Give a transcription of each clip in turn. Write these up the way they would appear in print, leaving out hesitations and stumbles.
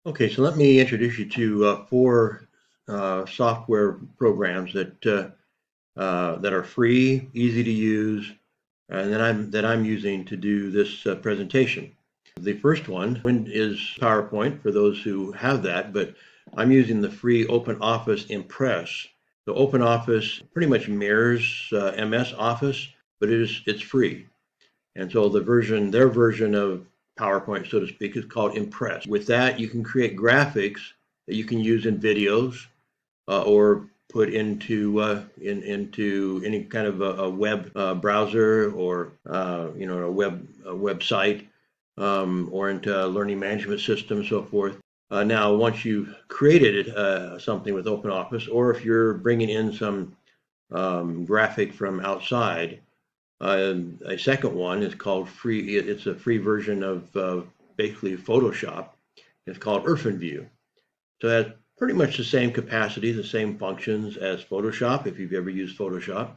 Okay, so let me introduce you to four software programs that are free, easy to use, and that I'm using to do this presentation. The first one is PowerPoint for those who have that, but I'm using the free OpenOffice Impress. So OpenOffice pretty much mirrors MS Office, but it's free. And so their version of PowerPoint, so to speak, is called Impress. With that, you can create graphics that you can use in videos or put into any kind of a web browser or a website or into a learning management system and so forth. Now, once you've created something with OpenOffice, or if you're bringing in some graphic from outside, a second one is called free. It's a free version of basically Photoshop. It's called Irfanview. So it has pretty much the same capacity, the same functions as Photoshop. If you've ever used Photoshop,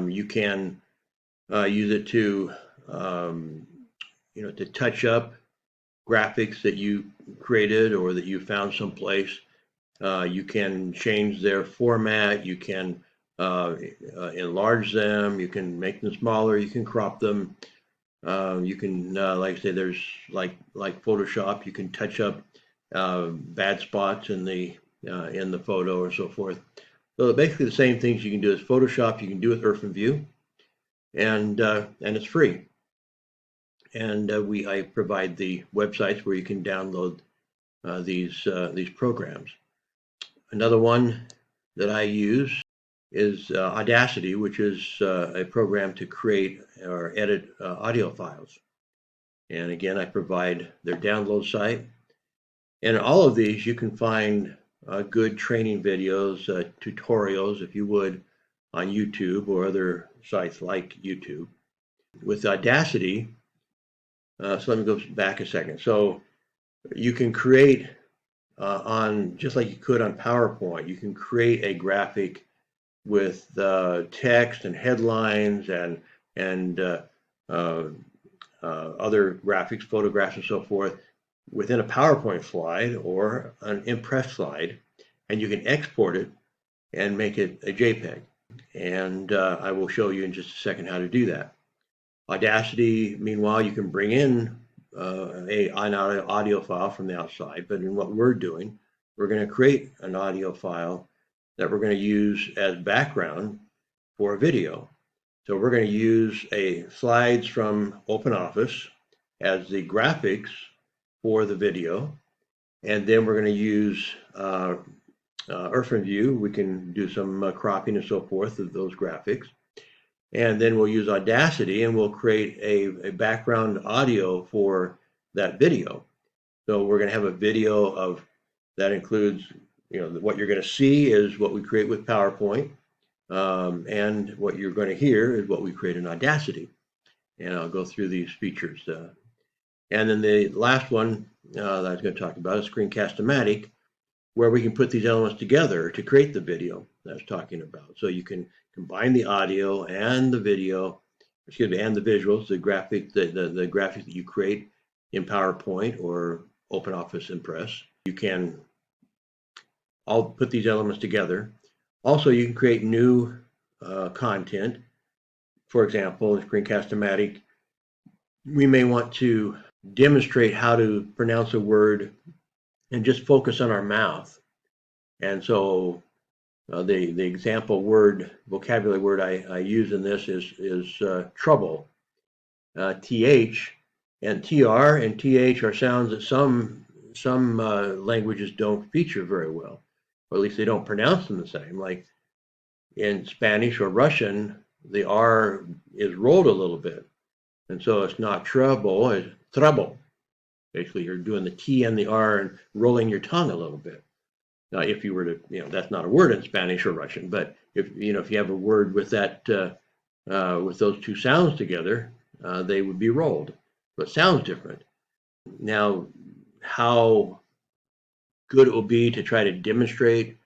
you can use it to to touch up graphics that you created or that you found someplace. You can change their format. You can enlarge them. You can make them smaller. You can crop them. You can, like I say, there's like Photoshop. You can touch up bad spots in the photo or so forth. So basically, the same things you can do as Photoshop. You can do with Irfanview, and it's free. And I provide the websites where you can download these programs. Another one that I use is Audacity, which is a program to create or edit audio files. And again, I provide their download site. And in all of these, you can find good training videos, tutorials, if you would, on YouTube or other sites like YouTube. With Audacity, so let me go back a second. So you can create on, just like you could on PowerPoint, you can create a graphic with text and headlines and other graphics, photographs, and so forth within a PowerPoint slide or an Impress slide, and you can export it and make it a JPEG. And I will show you in just a second how to do that. Audacity, meanwhile, you can bring in an audio file from the outside, but in what we're doing, we're going to create an audio file that we're going to use as background for a video. So we're going to use slides from OpenOffice as the graphics for the video, and then we're going to use Irfanview. We can do some cropping and so forth of those graphics. And then we'll use Audacity and we'll create a background audio for that video. So we're going to have a video of that includes, what you're going to see is what we create with PowerPoint, and what you're going to hear is what we create in Audacity. And I'll go through these features. And then the last one that I was going to talk about is Screencast-O-Matic, where we can put these elements together to create the video that I was talking about. So you can combine the audio and the video, and the visuals, the graphic that you create in PowerPoint or OpenOffice Impress. You can all put these elements together. Also, you can create new content. For example, in Screencast-O-Matic, we may want to demonstrate how to pronounce a word and just focus on our mouth. And so the example vocabulary word I use in this is trouble. TH and TR and TH are sounds that some languages don't feature very well, or at least they don't pronounce them the same. Like in Spanish or Russian, the R is rolled a little bit. And so it's not trouble, it's trouble. Basically, you're doing the T and the R and rolling your tongue a little bit. Now, if you were to, that's not a word in Spanish or Russian, but if you have a word with that, with those two sounds together, they would be rolled. But it sounds different. Now, how good it will be to try to demonstrate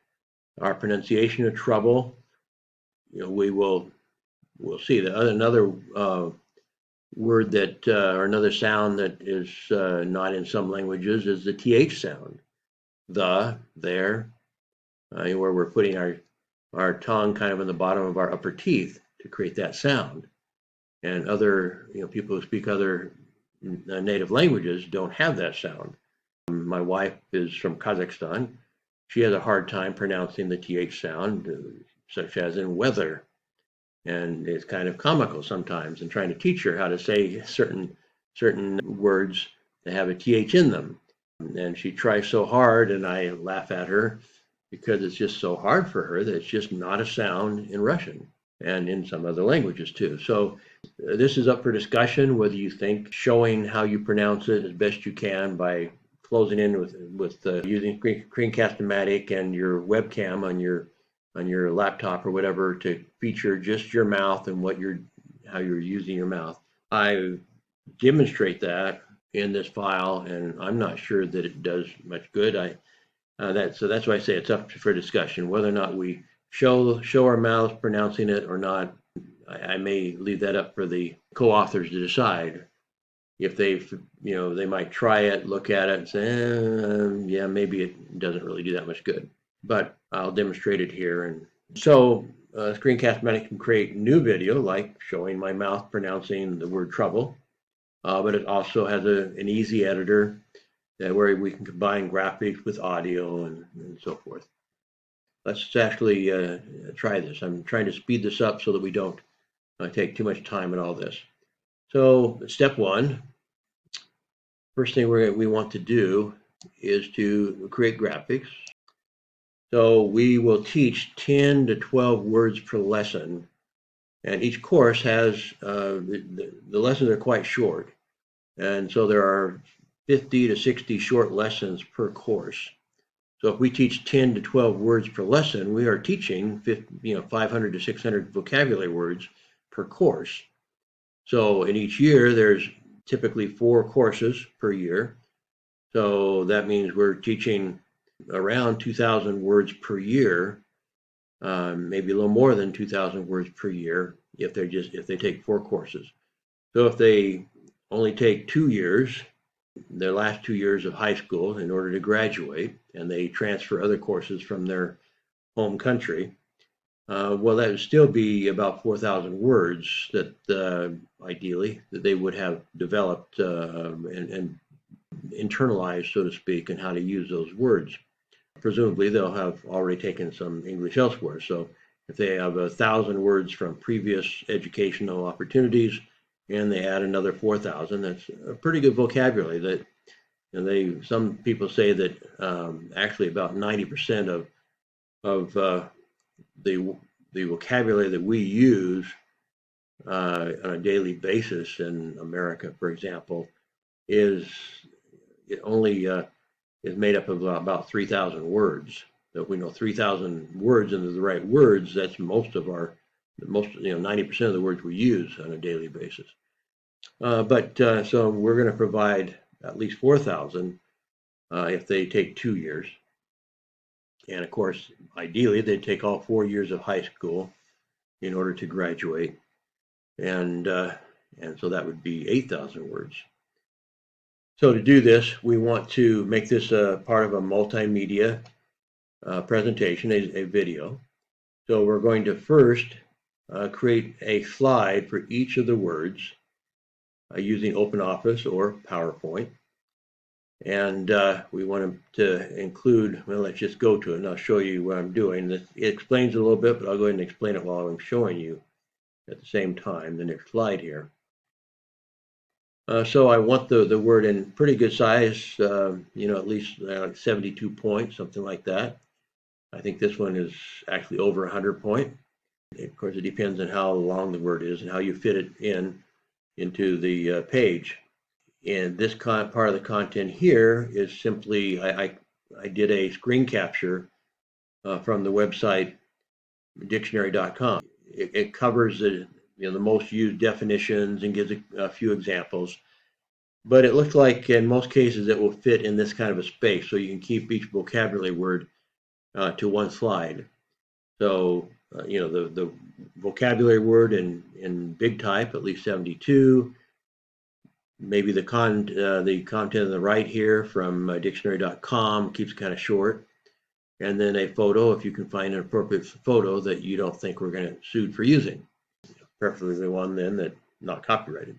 our pronunciation of trouble, we'll see. Another word that, or another sound that is not in some languages is the TH sound. The, there, where we're putting our tongue kind of in the bottom of our upper teeth to create that sound. And other, people who speak other native languages don't have that sound. My wife is from Kazakhstan. She has a hard time pronouncing the TH sound, such as in weather. And it's kind of comical sometimes in trying to teach her how to say certain words that have a TH in them. And she tries so hard, and I laugh at her because it's just so hard for her that it's just not a sound in Russian and in some other languages too. So this is up for discussion, whether you think showing how you pronounce it as best you can by closing in with using Screencast-O-Matic and your webcam on your laptop or whatever to feature just your mouth and how you're using your mouth. I demonstrate that in this file, and I'm not sure that it does much good. So that's why I say it's up for discussion whether or not we show our mouths pronouncing it or not. I may leave that up for the co-authors to decide. If they might try it, look at it, and say, yeah, maybe it doesn't really do that much good. But I'll demonstrate it here. And so Screencast-O-Matic can create new video, like showing my mouth pronouncing the word trouble. But it also has an easy editor where we can combine graphics with audio and so forth. Let's actually try this. I'm trying to speed this up so that we don't take too much time in all this. So step one, first thing we want to do is to create graphics. So we will teach 10 to 12 words per lesson, and each course has, the lessons are quite short. And so there are 50 to 60 short lessons per course. So if we teach 10 to 12 words per lesson, we are teaching 500 to 600 vocabulary words per course. So in each year, there's typically 4 courses per year. So that means we're teaching around 2,000 words per year, maybe a little more than 2,000 words per year if they take 4 courses. So if they only take 2 years, their last 2 years of high school in order to graduate, and they transfer other courses from their home country, well, that would still be about 4,000 words that ideally that they would have developed and internalized, so to speak, and how to use those words. Presumably, they'll have already taken some English elsewhere. So if they have 1,000 words from previous educational opportunities, and they add another 4,000, that's a pretty good vocabulary. That some people say that actually about 90% of the vocabulary that we use on a daily basis in America, for example, is made up of about 3,000 words. So if we know 3,000 words and they're the right words, that's most 90% of the words we use on a daily basis. So we're going to provide at least 4,000 if they take 2 years. And of course, ideally, they take all 4 years of high school in order to graduate. And so that would be 8,000 words. So to do this, we want to make this a part of a multimedia presentation, a video. So we're going to first create a slide for each of the words using OpenOffice or PowerPoint. And we want to include, well, let's just go to it and I'll show you what I'm doing. It explains a little bit, but I'll go ahead and explain it while I'm showing you at the same time, the next slide here. So I want the word in pretty good size, at least like 72 points, something like that. I think this one is actually over 100 point. Of course, it depends on how long the word is and how you fit it into the page. And this part of the content here is simply, I did a screen capture from the website dictionary.com. It covers the most used definitions and gives a few examples. But it looks like in most cases it will fit in this kind of a space, so you can keep each vocabulary word to one slide. So the vocabulary word in big type, at least 72, maybe the content on the right here from dictionary.com keeps it kind of short. And then a photo, if you can find an appropriate photo that you don't think we're going to sue for using, preferably one then that not copyrighted.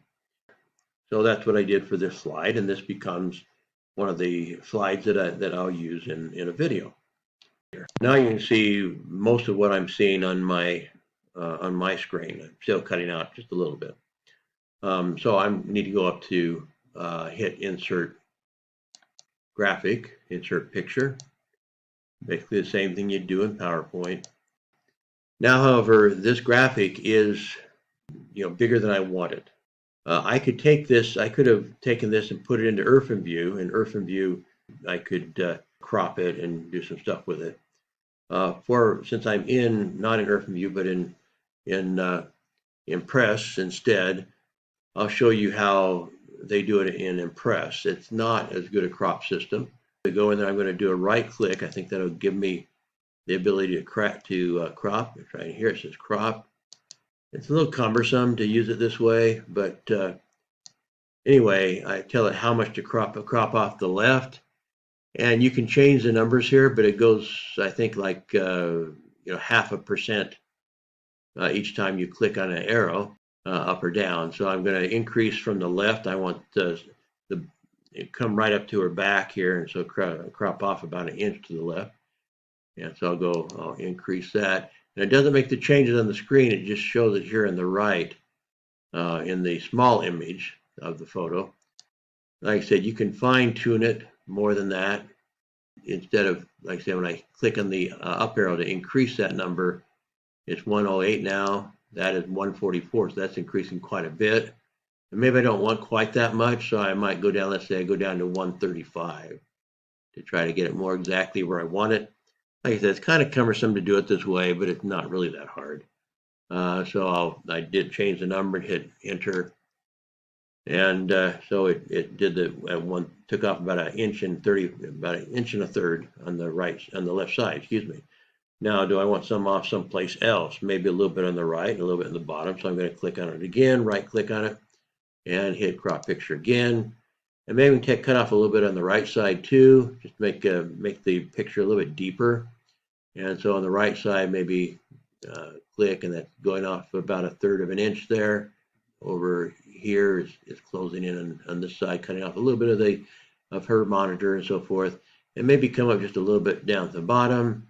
So that's what I did for this slide, and this becomes one of the slides that I'll use in a video. Now you can see most of what I'm seeing on my screen. I'm still cutting out just a little bit. So I need to go up to hit Insert Graphic, Insert Picture. Basically the same thing you'd do in PowerPoint. Now, however, this graphic is bigger than I wanted. I could take this. I could have taken this and put it into Irfanview. In Irfanview, I could crop it and do some stuff with it. Since I'm not in Irfanview, but in Impress instead, I'll show you how they do it in Impress. It's not as good a crop system. To go in there, I'm going to do a right click. I think that'll give me the ability to crop. Right here it says crop. It's a little cumbersome to use it this way, but anyway, I tell it how much to crop off the left, and you can change the numbers here, but it goes, I think, like 0.5% each time you click on an arrow, up or down. So I'm going to increase from the left. I want it come right up to her back here, and so crop off about 1 inch to the left. And so I'll increase that. And it doesn't make the changes on the screen, it just shows it here in the right, in the small image of the photo. Like I said, you can fine tune it more than that. Instead of, like I said, when I click on the up arrow to increase that number, it's 108 now. That is 144, so that's increasing quite a bit. And maybe I don't want quite that much, so I might go down, let's say I go down to 135 to try to get it more exactly where I want it. Like I said, it's kind of cumbersome to do it this way, but it's not really that hard. So I did change the number and hit enter. And so it did took off about 1 inch and about 1 1/3 inches on the left side, excuse me. Now, do I want some off someplace else? Maybe a little bit on the right and a little bit on the bottom. So I'm going to click on it again, right click on it, and hit crop picture again. And maybe cut off a little bit on the right side too, just make the picture a little bit deeper. And so on the right side, maybe click, and that's going off about 1/3 of an inch there. Over here is closing in on this side, cutting off a little bit of her monitor and so forth. And maybe come up just a little bit down to the bottom.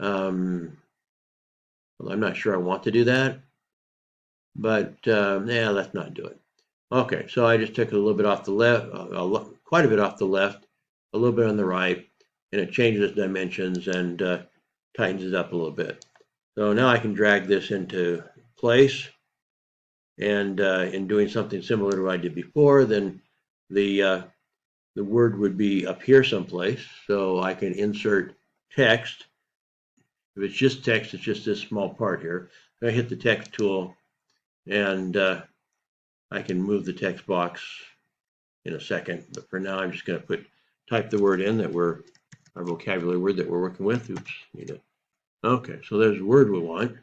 Well, I'm not sure I want to do that, but yeah, let's not do it. Okay, so I just took a little bit off the left, quite a bit off the left, a little bit on the right, and it changes its dimensions and tightens it up a little bit. So now I can drag this into place, and in doing something similar to what I did before, then the word would be up here someplace. So I can insert text. If it's just text, it's just this small part here. I hit the text tool, and I can move the text box in a second, but for now I'm just going to type the word in our vocabulary word that we're working with. Oops, need it. Okay, so there's the word we want,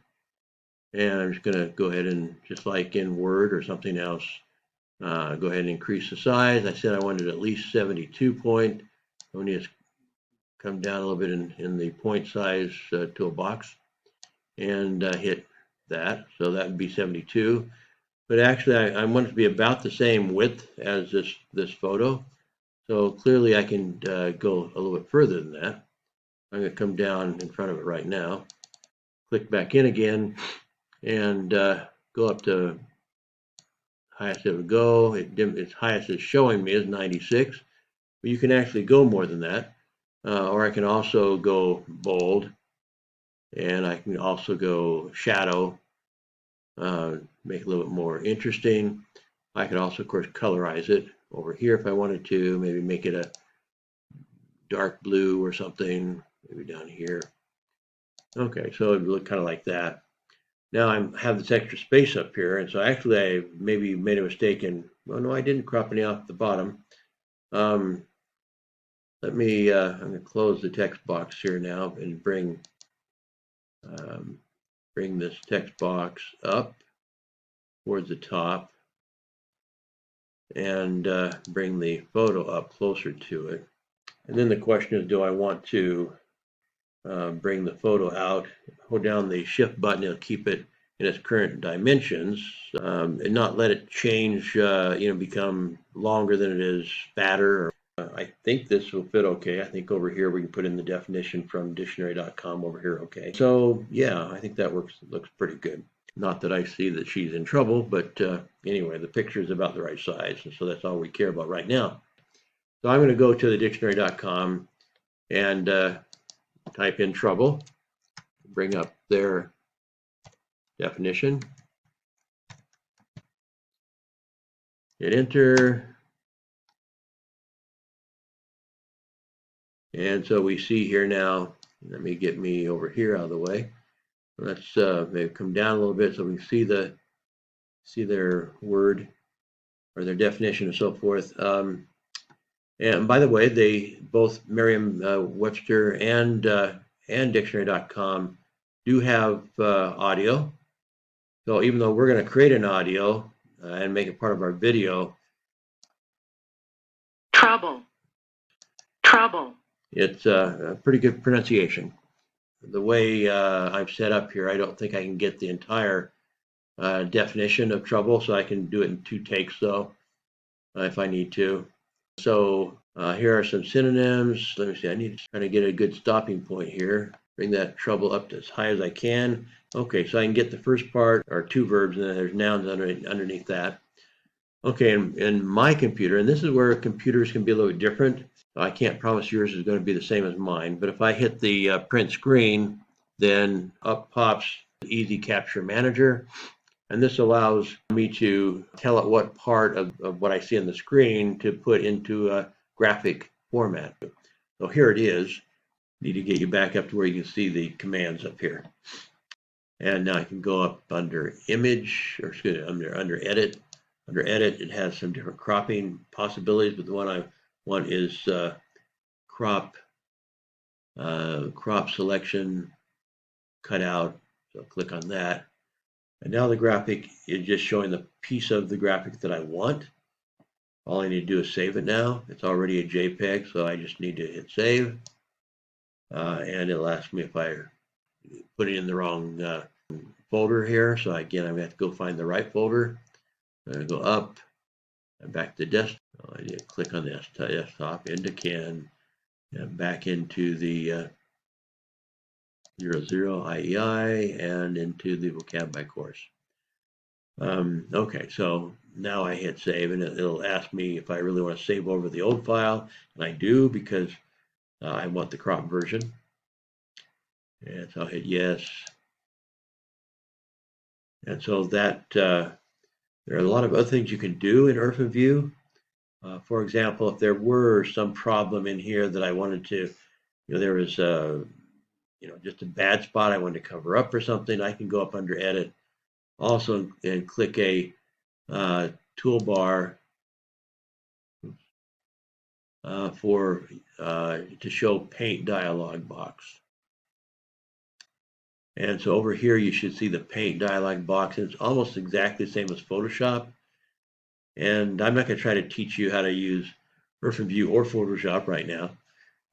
and I'm just going to go ahead and, just like in Word or something else, go ahead and increase the size. I said I wanted at least 72 point. I need to come down a little bit in the point size toolbox and hit that. So that would be 72. But actually, I want it to be about the same width as this photo. So clearly, I can go a little bit further than that. I'm going to come down in front of it right now, click back in again, and go up to highest it would go. Its highest it's showing me is 96. But you can actually go more than that. Or I can also go bold, and I can also go shadow, make it a little bit more interesting. I could also, of course, colorize it over here if I wanted to, maybe make it a dark blue or something, maybe down here. Okay, so it would look kind of like that. Now I have this extra space up here, and so actually I maybe made a mistake well, no, I didn't crop any off the bottom. I'm going to close the text box here now and bring this text box up towards the top. and bring the photo up closer to it. And then the question is, do I want to bring the photo out? Hold down the shift button, it'll keep it in its current dimensions, and not let it change, become longer than it is, fatter. I think this will fit okay. I think over here we can put in the definition from dictionary.com over here. Okay. So yeah, I think that looks pretty good. Not that I see that she's in trouble, but anyway, the picture is about the right size. And so that's all we care about right now. So I'm going to go to the dictionary.com and type in trouble, bring up their definition, hit enter. And so we see here now, let me get me over here out of the way. Let's maybe come down a little bit so we can see their word or their definition and so forth. And by the way, they both Merriam-Webster and dictionary.com do have audio. So even though we're going to create an audio and make it part of our video, trouble. It's a pretty good pronunciation. The way I've set up here, I don't think I can get the entire definition of trouble, so I can do it in 2 takes though, if I need to. So here are some synonyms. Let me see, I need to try to get a good stopping point here. Bring that trouble up to as high as I can. Okay, so I can get the first part, or 2 verbs, and then there's nouns underneath that. Okay, in my computer, and this is where computers can be a little bit different. I can't promise yours is going to be the same as mine, but if I hit the print screen, then up pops Easy Capture Manager. And this allows me to tell it what part of what I see on the screen to put into a graphic format. So here it is. Need to get you back up to where you can see the commands up here. And now I can go up under Image, or excuse me, under Edit. Under Edit, it has some different cropping possibilities, but the one I want is crop selection, cutout. So I'll click on that. And now the graphic is just showing the piece of the graphic that I want. All I need to do is save it now. It's already a JPEG, so I just need to hit save. And it'll ask me if I put it in the wrong folder here. So again, I'm going to have to go find the right folder. I'm going to go up and back to desktop. I need to click on the desktop, into CAN, and back into the 00 IEI and into the vocab by course. Okay, so now I hit save, and it'll ask me if I really want to save over the old file, and I do because I want the crop version. And so I'll hit yes. And so that there are a lot of other things you can do in Irfanview. For example, if there were some problem in here that I wanted to, there was just a bad spot I wanted to cover up or something, I can go up under Edit also and click a toolbar to show Paint dialog box. And so over here you should see the Paint dialog box, and it's almost exactly the same as Photoshop. And I'm not going to try to teach you how to use Irfanview or Photoshop right now,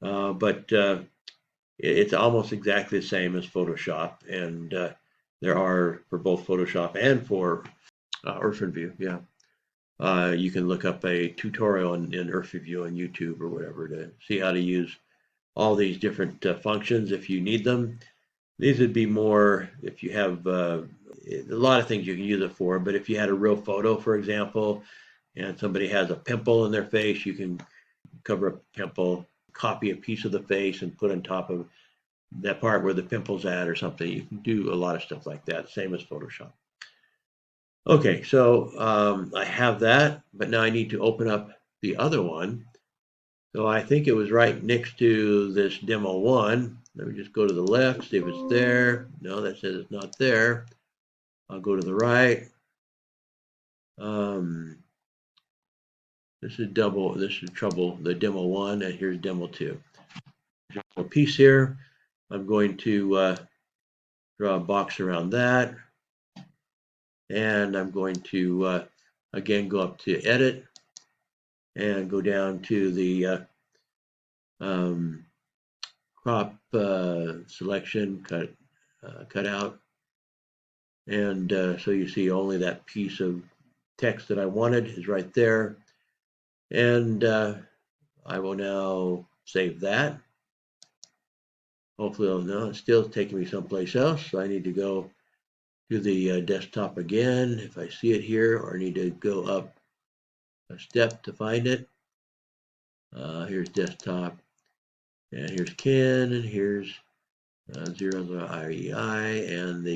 but it's almost exactly the same as Photoshop, and there are for both Photoshop and for Irfanview. Yeah, you can look up a tutorial in Irfanview on YouTube or whatever to see how to use all these different functions if you need them. These would be more if you have a lot of things you can use it for, but if you had a real photo, for example, and somebody has a pimple in their face, you can cover up the pimple, copy a piece of the face and put on top of that part where the pimple's at or something. You can do a lot of stuff like that, same as Photoshop. Okay, so I have that, but now I need to open up the other one. So I think it was right next to this demo 1. Let me just go to the left, see if it's there. No, that says it's not there. I'll go to the right. This is trouble, the demo 1, and here's demo 2. There's a piece here. I'm going to draw a box around that. And I'm going to, again, go up to Edit. and go down to the crop selection, cut out. And so you see only that piece of text that I wanted is right there. And I will now save that. Hopefully, no, it's still taking me someplace else. So I need to go to the desktop again if I see it here, or I need to go up a step to find it. Here's desktop, and here's Ken, and here's 0IEI, and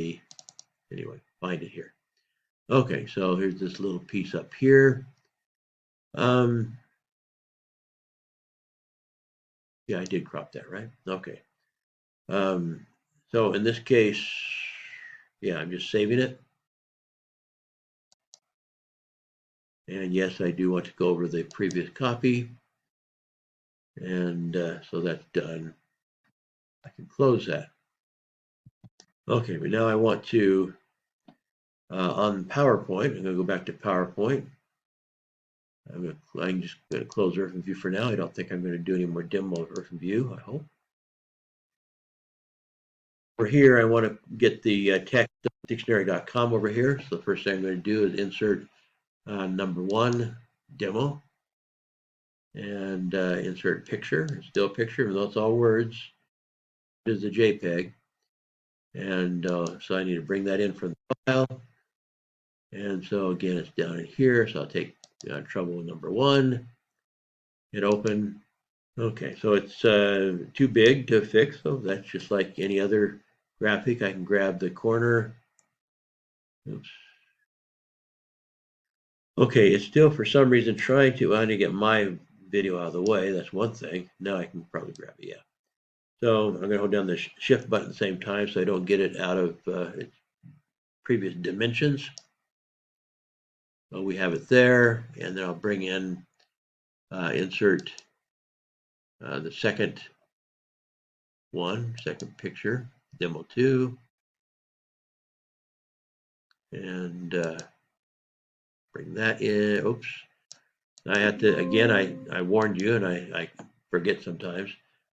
anyway, find it here. Okay, so here's this little piece up here. Yeah, I did crop that, right? Okay. So in this case, yeah, I'm just saving it. And yes, I do want to go over the previous copy. And so that's done. I can close that. Okay, but now I want to, on PowerPoint, I'm going to go back to PowerPoint. I'm just going to close Irfanview for now. I don't think I'm going to do any more demo of Irfanview, I hope. Over here, I want to get the text dictionary.com over here. So the first thing I'm going to do is insert number 1 demo and insert picture, still picture, even though it's all words. It is a JPEG. And so I need to bring that in from the file. And so again, it's down in here. So I'll take trouble with number 1, hit open. Okay, so it's too big to fix. So that's just like any other graphic. I can grab the corner. Oops. Okay, it's still for some reason trying to, I need to get my video out of the way. That's one thing. Now I can probably grab it, yeah. So I'm going to hold down the shift button at the same time so I don't get it out of its previous dimensions. So we have it there, and then I'll bring in, insert the second picture, demo 2, and bring that in. Oops. I had to, again, I warned you, and I forget sometimes.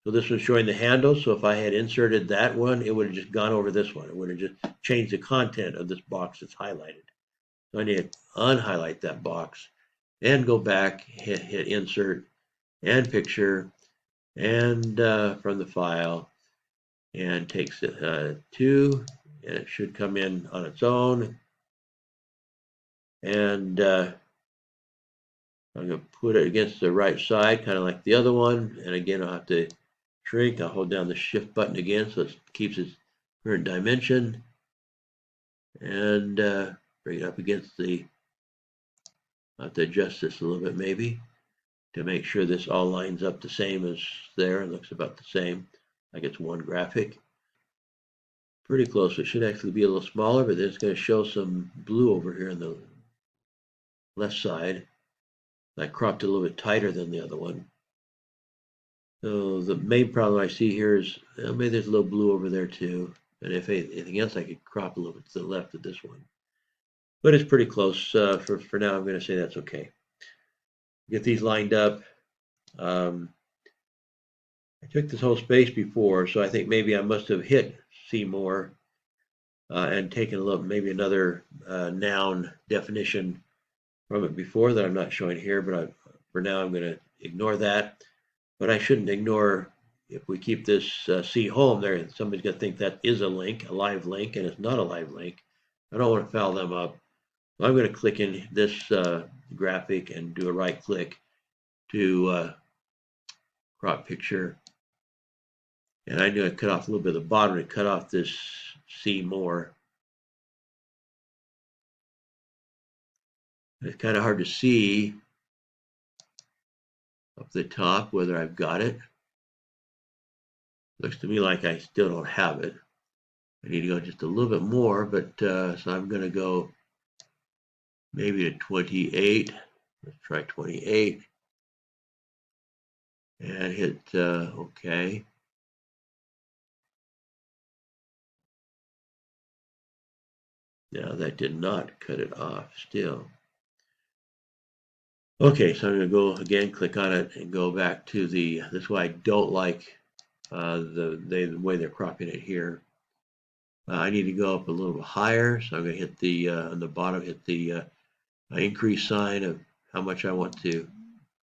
So this was showing the handle. So if I had inserted that one, it would have just gone over this one. It would have just changed the content of this box that's highlighted. So I need to unhighlight that box and go back, hit insert and picture, and from the file, and takes it 2, and it should come in on its own. And I'm going to put it against the right side, kind of like the other one. And again, I'll have to shrink. I'll hold down the shift button again so it keeps its current dimension. And bring it up against the, I'll have to adjust this a little bit maybe to make sure this all lines up the same as there. It looks about the same, like it's one graphic. Pretty close. It should actually be a little smaller, but then it's going to show some blue over here on the left side. I cropped it a little bit tighter than the other one. So the main problem I see here is maybe there's a little blue over there too. And if anything else, I could crop a little bit to the left of this one. But it's pretty close. For now, I'm going to say that's okay. Get these lined up. I took this whole space before, so I think maybe I must have hit see more and taken a look, maybe another noun definition from it before that I'm not showing here, but for now I'm going to ignore that. But I shouldn't ignore, if we keep this see home there, somebody's going to think that is a link, a live link, and it's not a live link. I don't want to foul them up. So I'm going to click in this graphic and do a right click to crop picture. And I knew I cut off a little bit of the bottom to cut off this see more. It's kind of hard to see up the top whether I've got it. Looks to me like I still don't have it. I need to go just a little bit more, but so I'm going to go maybe to 28. Let's try 28 and hit OK. Now that did not cut it off still. Okay, so I'm going to go again, click on it, and go back to this is why I don't like the way they're cropping it here. I need to go up a little bit higher, so I'm going to hit the on the bottom, hit the increase sign of how much I want to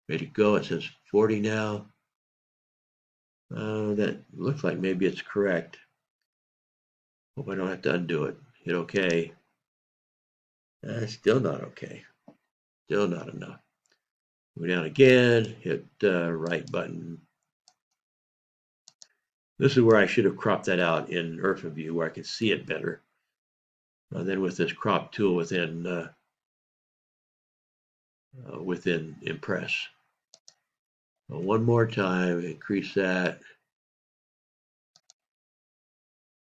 ready to go. It says 40 now. That looks like maybe it's correct. Hope I don't have to undo it. Hit OK. Still not OK. Still not enough. Go down again, hit right button. This is where I should have cropped that out in Irfanview where I can see it better. Then with this crop tool within Impress. One more time, increase that.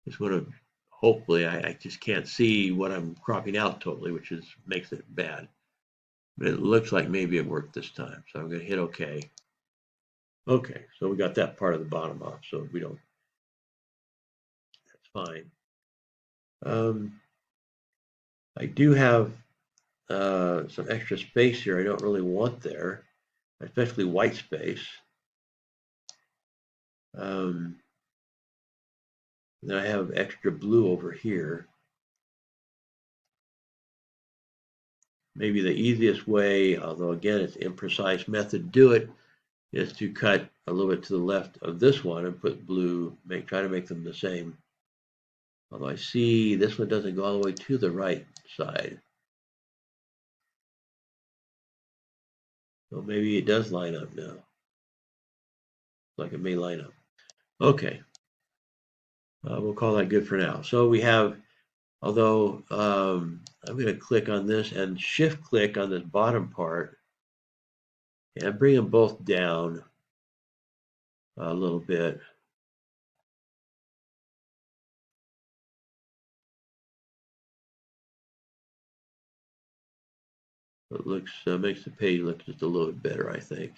Just want to, hopefully, I just can't see what I'm cropping out totally, which makes it bad. But it looks like maybe it worked this time. So I'm going to hit OK. Okay, so we got that part of the bottom off, so we don't, that's fine. I do have some extra space here I don't really want there, especially white space. Then I have extra blue over here. Maybe the easiest way, although again it's an imprecise method to do it, is to cut a little bit to the left of this one and put blue, try to make them the same. Although I see this one doesn't go all the way to the right side. So maybe it does line up now. Like it may line up. Okay. We'll call that good for now. So we have, although I'm going to click on this and shift click on this bottom part and bring them both down a little bit. It looks makes the page look just a little bit better, I think.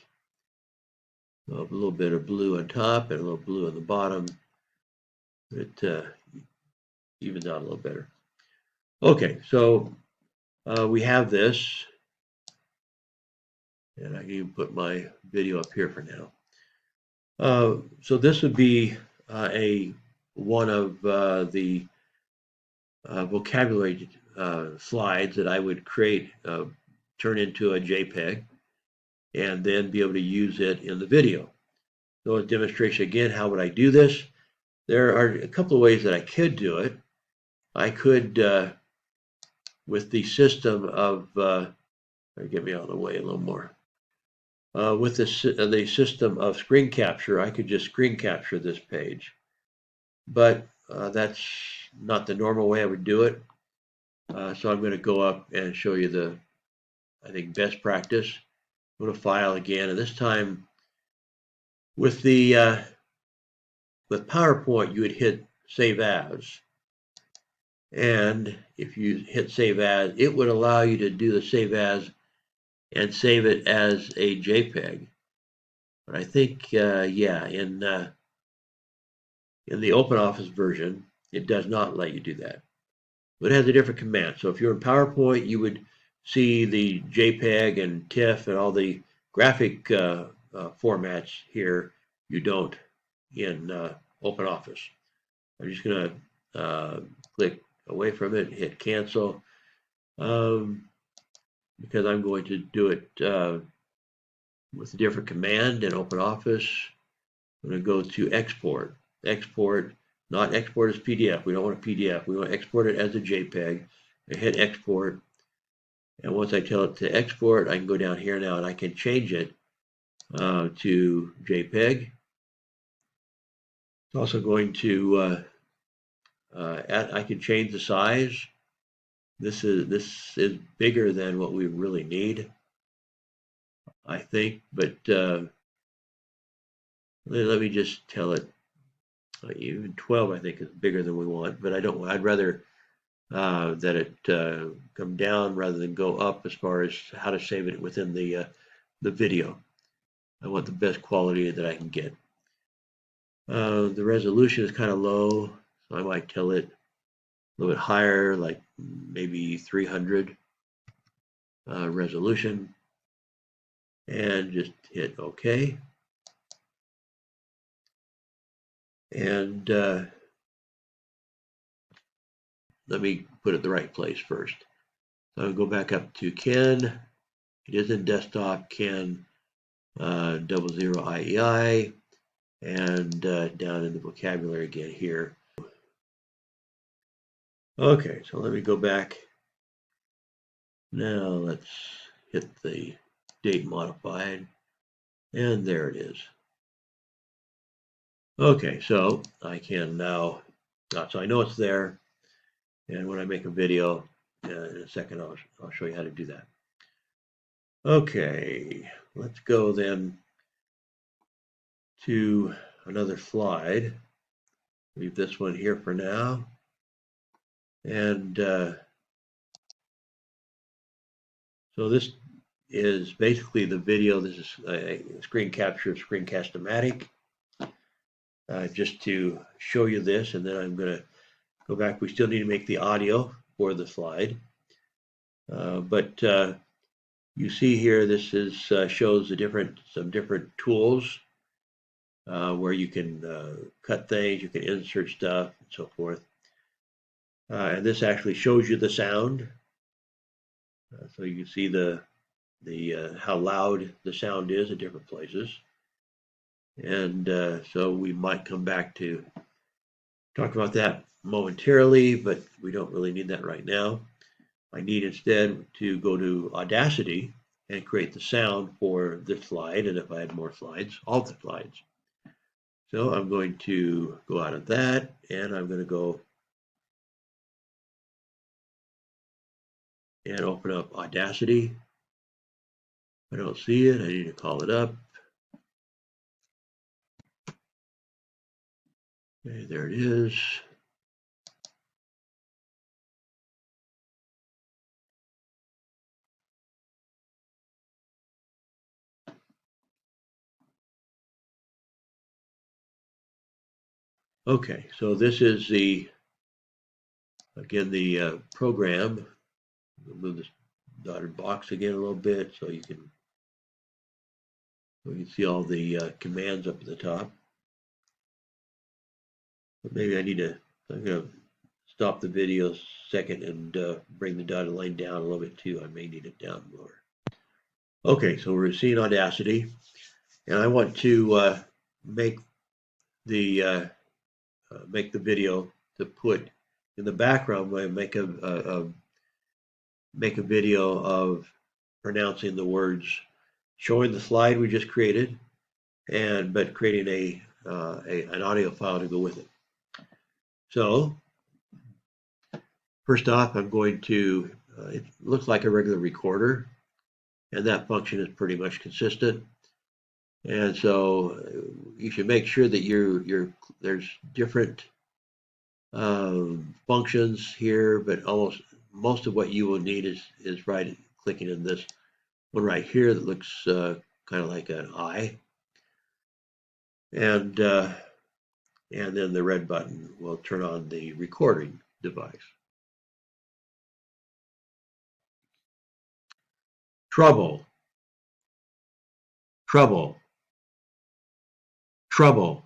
A little bit of blue on top and a little blue on the bottom. It evens out a little better. Okay, so we have this, and I can even put my video up here for now. So this would be one of the vocabulary slides that I would create, turn into a JPEG, and then be able to use it in the video. So a demonstration again, how would I do this? There are a couple of ways that I could do it. I could, with the system of, get me out of the way a little more. With the system of screen capture, I could just screen capture this page. But that's not the normal way I would do it. So I'm going to go up and show you the, I think, best practice. Go to File again, and this time with the with PowerPoint, you would hit Save As. And if you hit Save As, it would allow you to do the Save As and save it as a JPEG. But I think, yeah, in the OpenOffice version, it does not let you do that. But it has a different command. So if you're in PowerPoint, you would see the JPEG and TIFF and all the graphic formats here. You don't in OpenOffice. I'm just going to click away from it, hit cancel, because I'm going to do it with a different command in OpenOffice. I'm going to go to export. Export, not export as PDF. We don't want a PDF. We want to export it as a JPEG. I hit export. And once I tell it to export, I can go down here now and I can change it to JPEG. It's also going to, I can change the size. This is bigger than what we really need, I think, but let me just tell it. Even 12, I think, is bigger than we want, but I'd rather that it come down rather than go up as far as how to save it within the video. I want the best quality that I can get. The resolution is kind of low, so I might tell it a little bit higher, like maybe 300 resolution. and just hit OK. And let me put it in the right place first. So I'll go back up to Ken. It is in desktop, Ken 00 IEI, and down in the vocabulary again here. Okay, so let me go back. Now let's hit the date modified, and there it is. Okay, so I can now, so I know it's there, and when I make a video, in a second I'll show you how to do that. Okay, let's go then to another slide. Leave this one here for now. And so this is basically the video. This is a screen capture of Screencast-O-Matic. Just to show you this, and then I'm going to go back. We still need to make the audio for the slide. But you see here, this is shows some different tools where you can cut things, you can insert stuff, and so forth. And this actually shows you the sound, so you can see the how loud the sound is at different places. And so we might come back to talk about that momentarily, but we don't really need that right now. I need instead to go to Audacity and create the sound for this slide, and if I had more slides, all the slides. So I'm going to go out of that, and I'm going to go and open up Audacity. I don't see it. I need to call it up. Okay, there it is. Okay, so this is the program. We'll move this dotted box again a little bit so you can see all the commands up at the top. But maybe I'm going to stop the video a second and bring the dotted line down a little bit too. I may need it down lower. Okay, so we're seeing Audacity, and I want to make the video to put in the background. When I make a video of pronouncing the words, showing the slide we just created, but creating an audio file to go with it. So first off, I'm going to, it looks like a regular recorder, and that function is pretty much consistent. And so you should make sure that there's different functions here, but most of what you will need is clicking in this one right here that looks kind of like an eye, and then the red button will turn on the recording device. Trouble, trouble, trouble,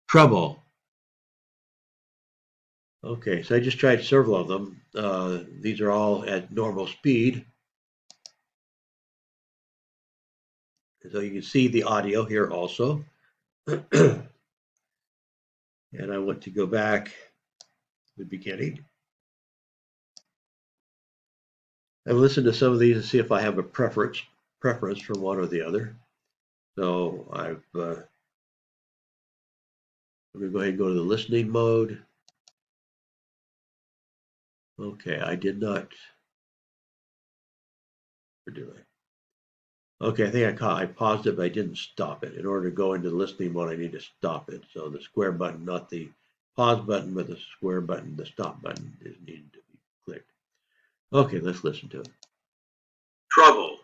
trouble. Okay, so I just tried several of them. These are all at normal speed. So you can see the audio here also. And I want to go back to the beginning and listen to some of these and see if I have a preference for one or the other. So I'm going to go ahead and go to the listening mode. Okay, I did not. Or did I? Okay, I think I paused it, but I didn't stop it. In order to go into the listening mode, I need to stop it. So the square button, not the pause button, but the square button, the stop button is needed to be clicked. Okay, let's listen to it. Trouble,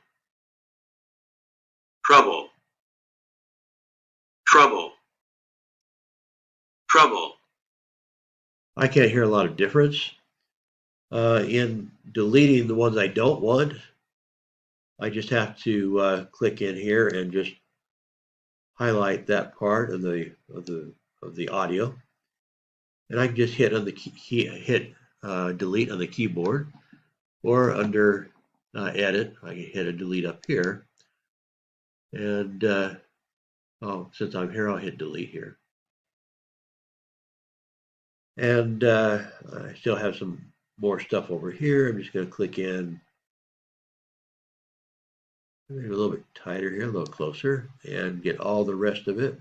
trouble, trouble, trouble. I can't hear a lot of difference in deleting the ones I don't want. I just have to click in here and just highlight that part of the audio, and I can just hit on the delete on the keyboard, or under edit I can hit a delete up here, and since I'm here I'll hit delete here, and I still have some more stuff over here. I'm just going to click in maybe a little bit tighter here, a little closer, and get all the rest of it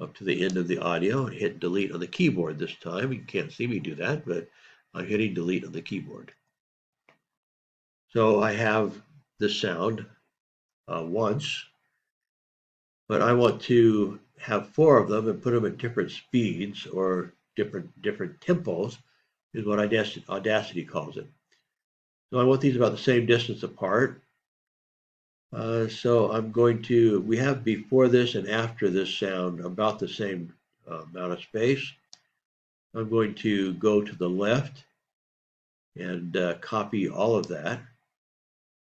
up to the end of the audio and hit delete on the keyboard this time. You can't see me do that, but I'm hitting delete on the keyboard. So I have this sound once, but I want to have 4 of them and put them at different speeds or different tempos is what Audacity calls it. So I want these about the same distance apart. So I'm going to, we have before this and after this sound about the same amount of space. I'm going to go to the left and copy all of that.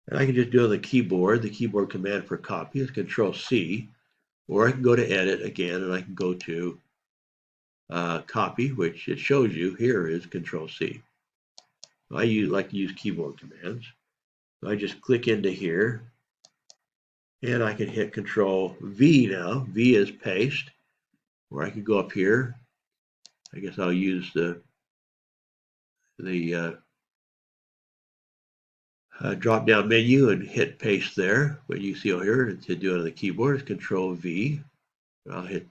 And I can just do it on the keyboard. The keyboard command for copy is Control-C, or I can go to edit again and I can go to copy, which it shows you here is Control-C. I like to use keyboard commands. So I just click into here, and I can hit Control-V now. V is paste, or I can go up here. I guess I'll use the drop-down menu and hit paste there. What you see over here to do it on the keyboard is Control-V. I'll hit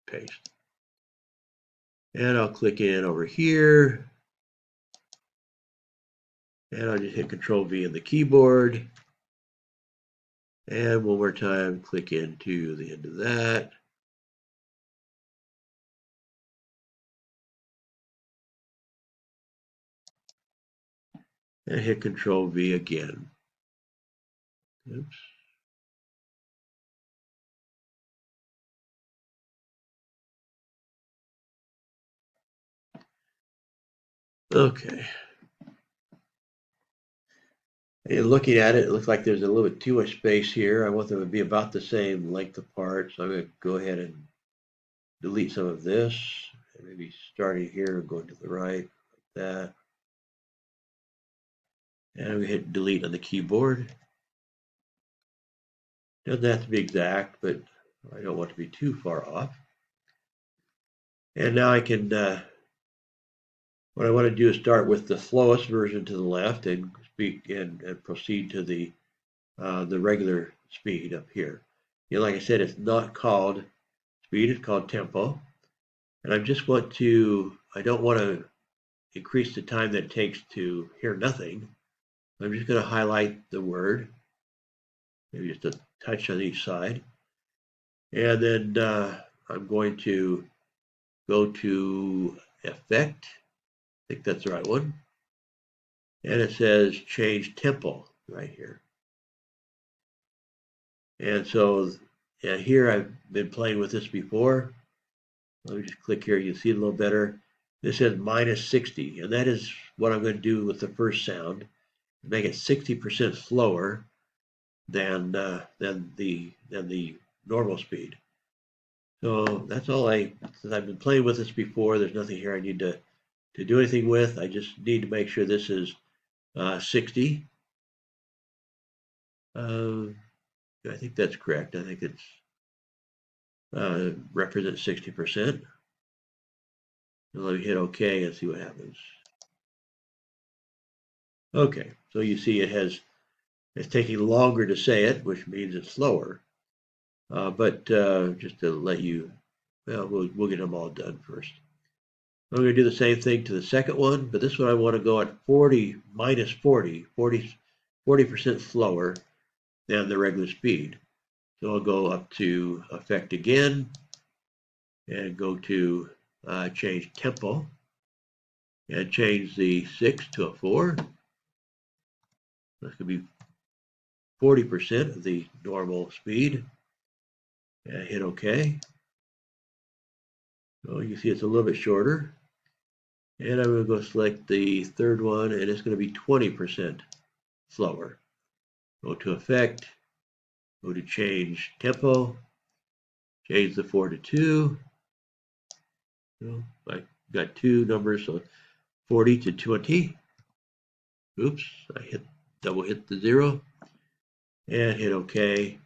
paste. And I'll click in over here. And I'll just hit Control-V on the keyboard. And one more time, click into the end of that. And hit Control-V again. Oops. Okay. And looking at it, it looks like there's a little bit too much space here. I want them to be about the same length apart. So I'm going to go ahead and delete some of this. And maybe starting here and going to the right, like that. And I'm going to hit delete on the keyboard. Doesn't have to be exact, but I don't want to be too far off. And now I can, what I want to do is start with the slowest version to the left and speak and proceed to the regular speed up here. You know, like I said, it's not called speed, it's called tempo. And I just want to, I don't want to increase the time that it takes to hear nothing. I'm just going to highlight the word, maybe just a touch on each side. And then I'm going to go to Effect. I think that's the right one. And it says change tempo right here. And so here I've been playing with this before. Let me just click here. You can see it a little better. This says -60, and that is what I'm going to do with the first sound. Make it 60% slower than the normal speed. So that's all since I've been playing with this before, there's nothing here I need to do anything with. I just need to make sure this is 60. I think that's correct. I think it's represents 60%. And let me hit OK and see what happens. Okay, so you see it's taking longer to say it, which means it's slower. But just to let you, well, we'll get them all done first. I'm going to do the same thing to the second one, but this one I want to go at 40 minus 40% slower than the regular speed. So I'll go up to Effect again and go to change tempo and change the 6 to a 4. That's going to be 40% of the normal speed. And hit OK. So you see it's a little bit shorter. And I'm going to go select the third one, and it's going to be 20% slower. Go to Effect, go to Change Tempo, change the 4 to 2. I got two numbers, so 40 to 20. Oops, I double hit the 0 and hit OK.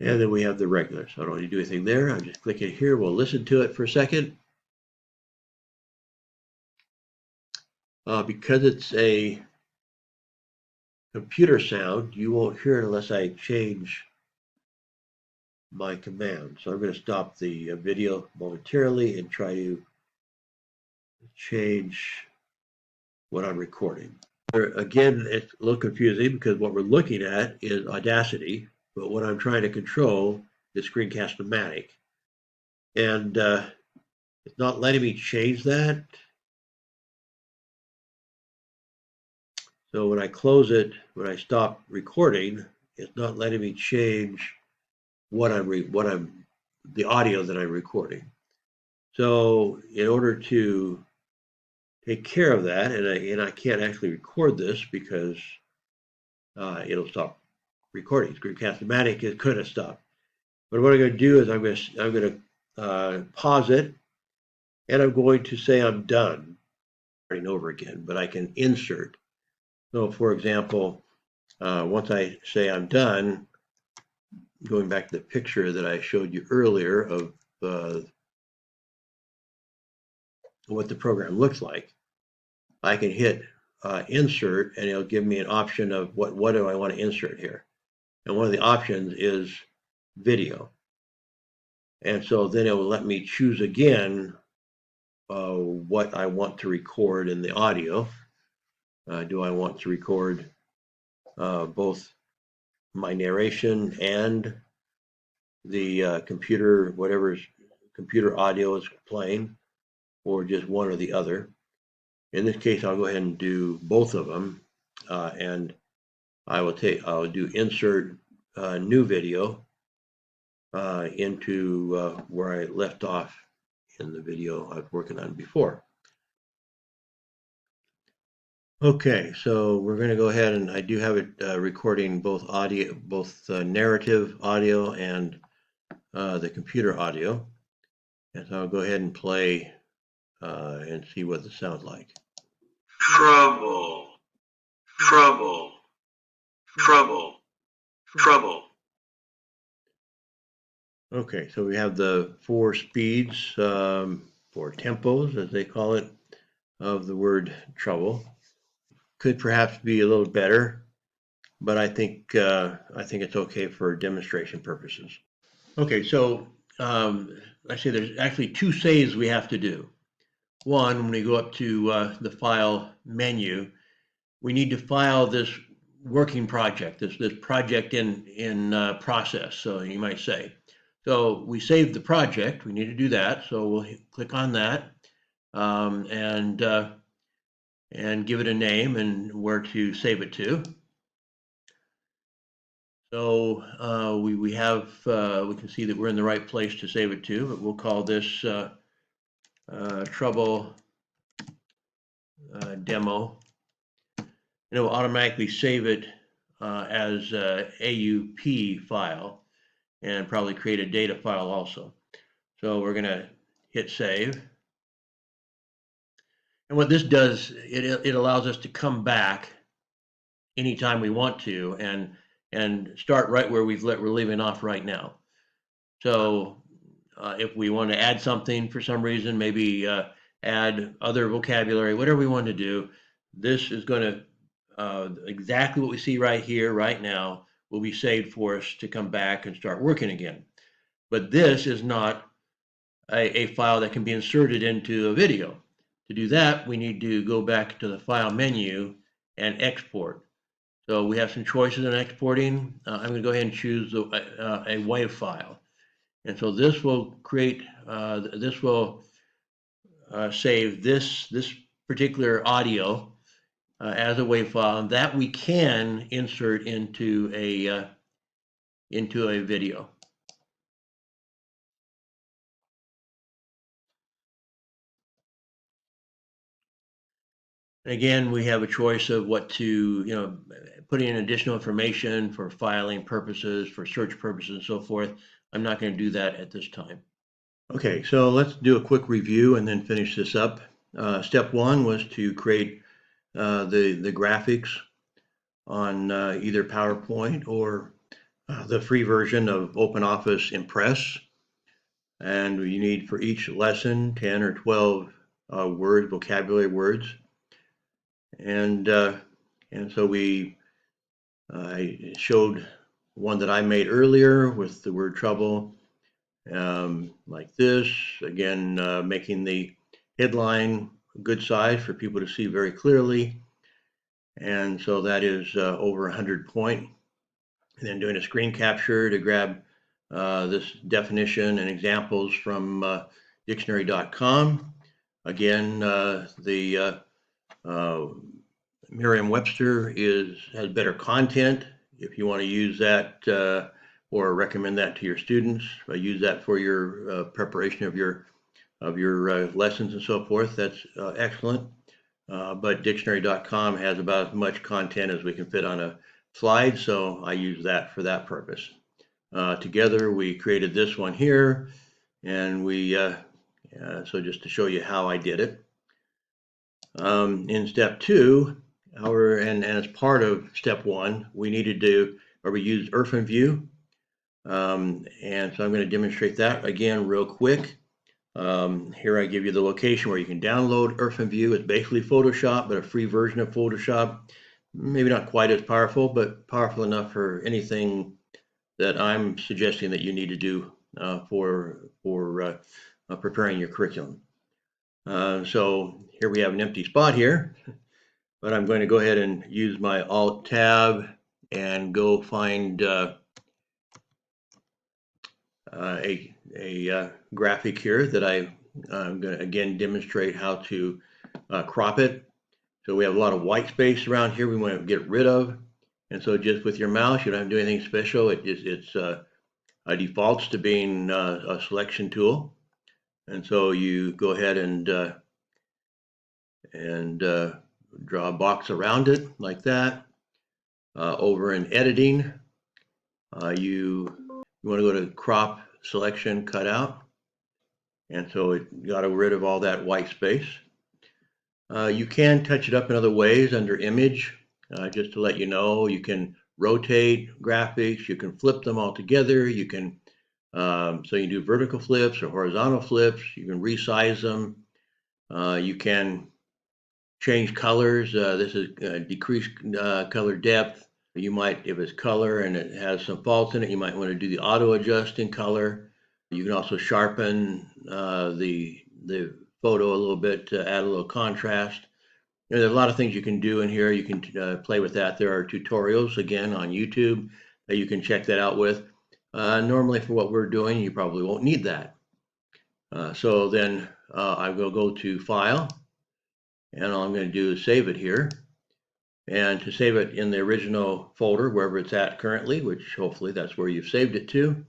And then we have the regular. So I don't need to do anything there. I'll just click it here. We'll listen to it for a second. Because it's a computer sound, you won't hear it unless I change my command. So I'm going to stop the video momentarily and try to change what I'm recording. Again, it's a little confusing because what we're looking at is Audacity, but what I'm trying to control is Screencast-O-Matic. And it's not letting me change that. So when I close it, when I stop recording, it's not letting me change the audio that I'm recording. So in order to take care of that, and I can't actually record this because it'll stop recording. Screencast-O-Matic is going to stop. But what I'm going to do is I'm going to pause it, and I'm going to say I'm done. Starting over again, but I can insert. So, for example, once I say I'm done, going back to the picture that I showed you earlier of what the program looks like, I can hit insert, and it'll give me an option of what do I want to insert here. And one of the options is video. And so then it will let me choose again what I want to record in the audio. Do I want to record both my narration and the computer, whatever computer audio is playing, or just one or the other? In this case, I'll go ahead and do both of them, and I'll do insert new video into where I left off in the video I was working on before. Okay, so we're going to go ahead, and I do have it recording both audio, both narrative audio and the computer audio. And so I'll go ahead and play and see what this sounds like. Trouble, trouble, trouble, trouble. Okay, so we have the 4 speeds, 4 tempos, as they call it, of the word trouble. Could perhaps be a little better, but I think it's okay for demonstration purposes. Okay, so I say there's actually 2 saves we have to do. One, when we go up to the file menu, we need to file this working project, this project in process, so you might say. So we saved the project, we need to do that, so we'll click on that and give it a name and where to save it to. So we can see that we're in the right place to save it to, but we'll call this trouble demo. And it will automatically save it as a AUP file and probably create a data file also. So we're going to hit save. And what this does, it allows us to come back anytime we want to and start right where we're leaving off right now. So if we want to add something for some reason, maybe add other vocabulary, whatever we want to do, this is going to exactly what we see right here, right now, will be saved for us to come back and start working again. But this is not a file that can be inserted into a video. To do that, we need to go back to the file menu and export. So we have some choices in exporting. I'm going to go ahead and choose a WAV file. And so this will create, save this particular audio as a WAV file, and that we can insert into a video. Again, we have a choice of what to, putting in additional information for filing purposes, for search purposes, and so forth. I'm not going to do that at this time. Okay, so let's do a quick review and then finish this up. Step one was to create the graphics on either PowerPoint or the free version of OpenOffice Impress. And you need for each lesson 10 or 12 words, vocabulary words. And so I showed one that I made earlier with the word trouble, like this. Again, making the headline a good size for people to see very clearly. And so that is over 100 point. And then doing a screen capture to grab this definition and examples from dictionary.com. Again, the Merriam-Webster has better content. If you want to use that or recommend that to your students, use that for your preparation of your lessons and so forth. That's excellent. But dictionary.com has about as much content as we can fit on a slide, so I use that for that purpose. Together we created this one here, and so just to show you how I did it. In step two, and as part of step one, we used Irfanview, and so I'm going to demonstrate that again real quick. Here I give you the location where you can download Irfanview. It's basically Photoshop, but a free version of Photoshop. Maybe not quite as powerful, but powerful enough for anything that I'm suggesting that you need to do for preparing your curriculum. So here we have an empty spot here, but I'm going to go ahead and use my Alt Tab and go find a graphic here that I'm going to again demonstrate how to crop it. So we have a lot of white space around here we want to get rid of. And so just with your mouse, you don't have to do anything special. It defaults to being a selection tool. And so you go ahead and draw a box around it like that. Over in editing, you want to go to crop, selection, cut out. And so it got rid of all that white space. You can touch it up in other ways under image. Just to let you know, you can rotate graphics, you can flip them all together, you can so you can do vertical flips or horizontal flips, you can resize them, you can change colors. This is decreased color depth. You might, if it's color and it has some faults in it, you might want to do the auto adjust in color. You can also sharpen the photo a little bit to add a little contrast. There's a lot of things you can do in here. You can play with that. There are tutorials again on YouTube that you can check that out with. Normally for what we're doing, you probably won't need that. So then I will go to File, and all I'm going to do is save it here. And to save it in the original folder, wherever it's at currently, which hopefully that's where you've saved it to,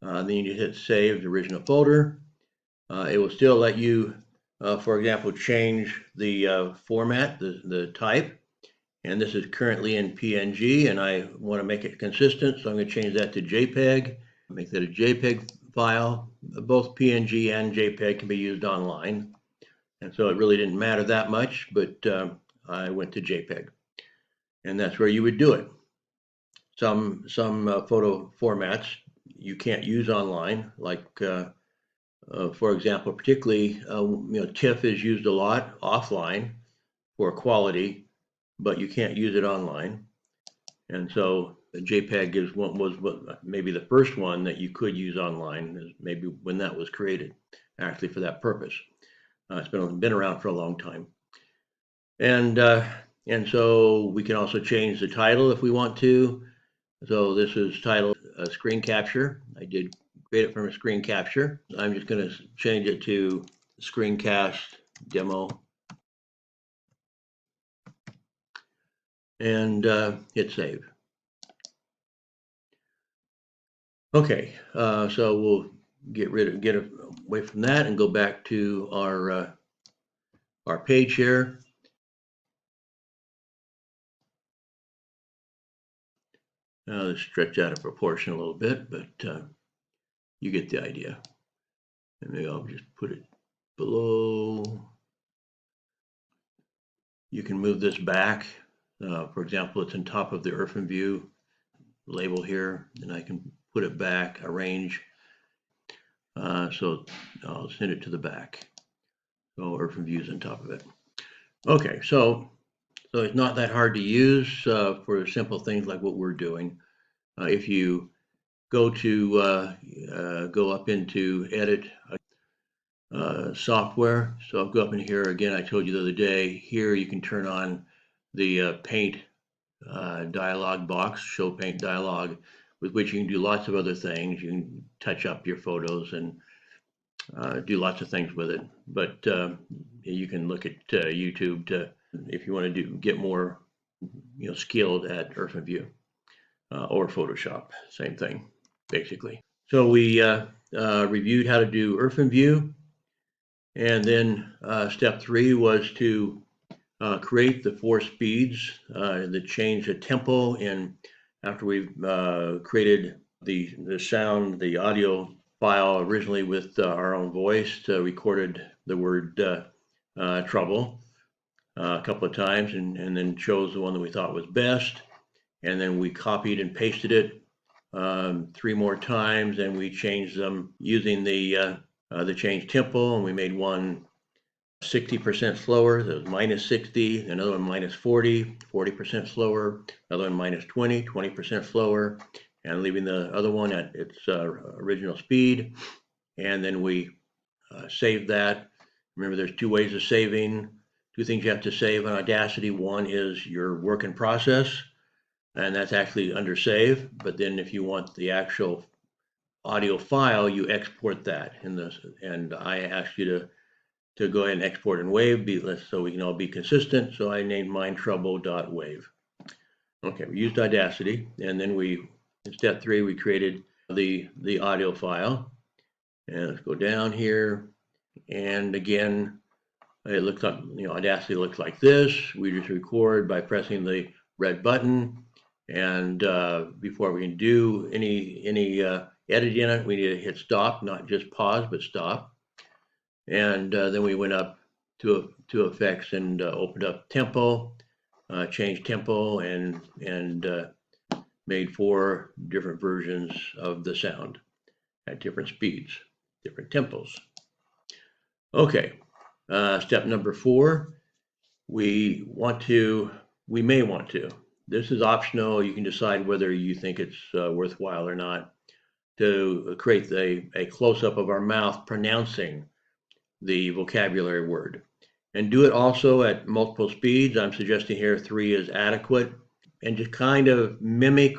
then you hit Save the original folder. It will still let you, for example, change the format, the type. And this is currently in PNG, and I want to make it consistent, so I'm going to change that to JPEG, make that a JPEG file. Both PNG and JPEG can be used online, and so it really didn't matter that much, but I went to JPEG, and that's where you would do it. Some photo formats you can't use online, like for example, particularly TIFF is used a lot offline for quality, but you can't use it online. And so the JPEG was maybe the first one that you could use online, maybe when that was created, actually for that purpose. It's been around for a long time. And so we can also change the title if we want to. So this is titled Screen Capture. I did create it from a screen capture. I'm just going to change it to Screencast Demo. And hit save. Okay, so we'll get away from that and go back to our page here. Let's stretch out of proportion a little bit, but you get the idea. And maybe I'll just put it below. You can move this back. For example, it's on top of the Irfanview label here, and I can put it back, arrange. So I'll send it to the back. So Irfanview is on top of it. Okay, so it's not that hard to use for simple things like what we're doing. If you go up into edit software, so I'll go up in here again. I told you the other day, here you can turn on the paint dialog box, show paint dialog, with which you can do lots of other things. You can touch up your photos and do lots of things with it. But you can look at YouTube if you want to get more, skilled at Irfanview or Photoshop. Same thing, basically. So we reviewed how to do Irfanview, and then step 3 was to create the 4 speeds that change the tempo. And after we've created the sound, the audio file originally with our own voice, recorded the word trouble a couple of times, and then chose the one that we thought was best. And then we copied and pasted it 3 more times, and we changed them using the change tempo, and we made one 60% slower, that was minus 60, another one minus 40, 40% slower, another one minus 20, 20% slower, and leaving the other one at its original speed. And then we saved that. Remember, there's 2 ways of saving, 2 things you have to save on Audacity. One is your work in process, and that's actually under save. But then if you want the actual audio file, you export that. And I asked you to go ahead and export in WAV so we can all be consistent. So I named mine trouble.wave. Okay, we used Audacity, and then in step 3, we created the audio file. And let's go down here. And again, it looks like, Audacity looks like this. We just record by pressing the red button. And before we can do any edit in it, we need to hit stop, not just pause, but stop. And then we went up to effects and opened up tempo, changed tempo, and made 4 different versions of the sound at different speeds, different tempos. Okay, step number 4, we may want to. This is optional. You can decide whether you think it's worthwhile or not, to create a close-up of our mouth pronouncing the vocabulary word, and do it also at multiple speeds. I'm suggesting here 3 is adequate, and just kind of mimic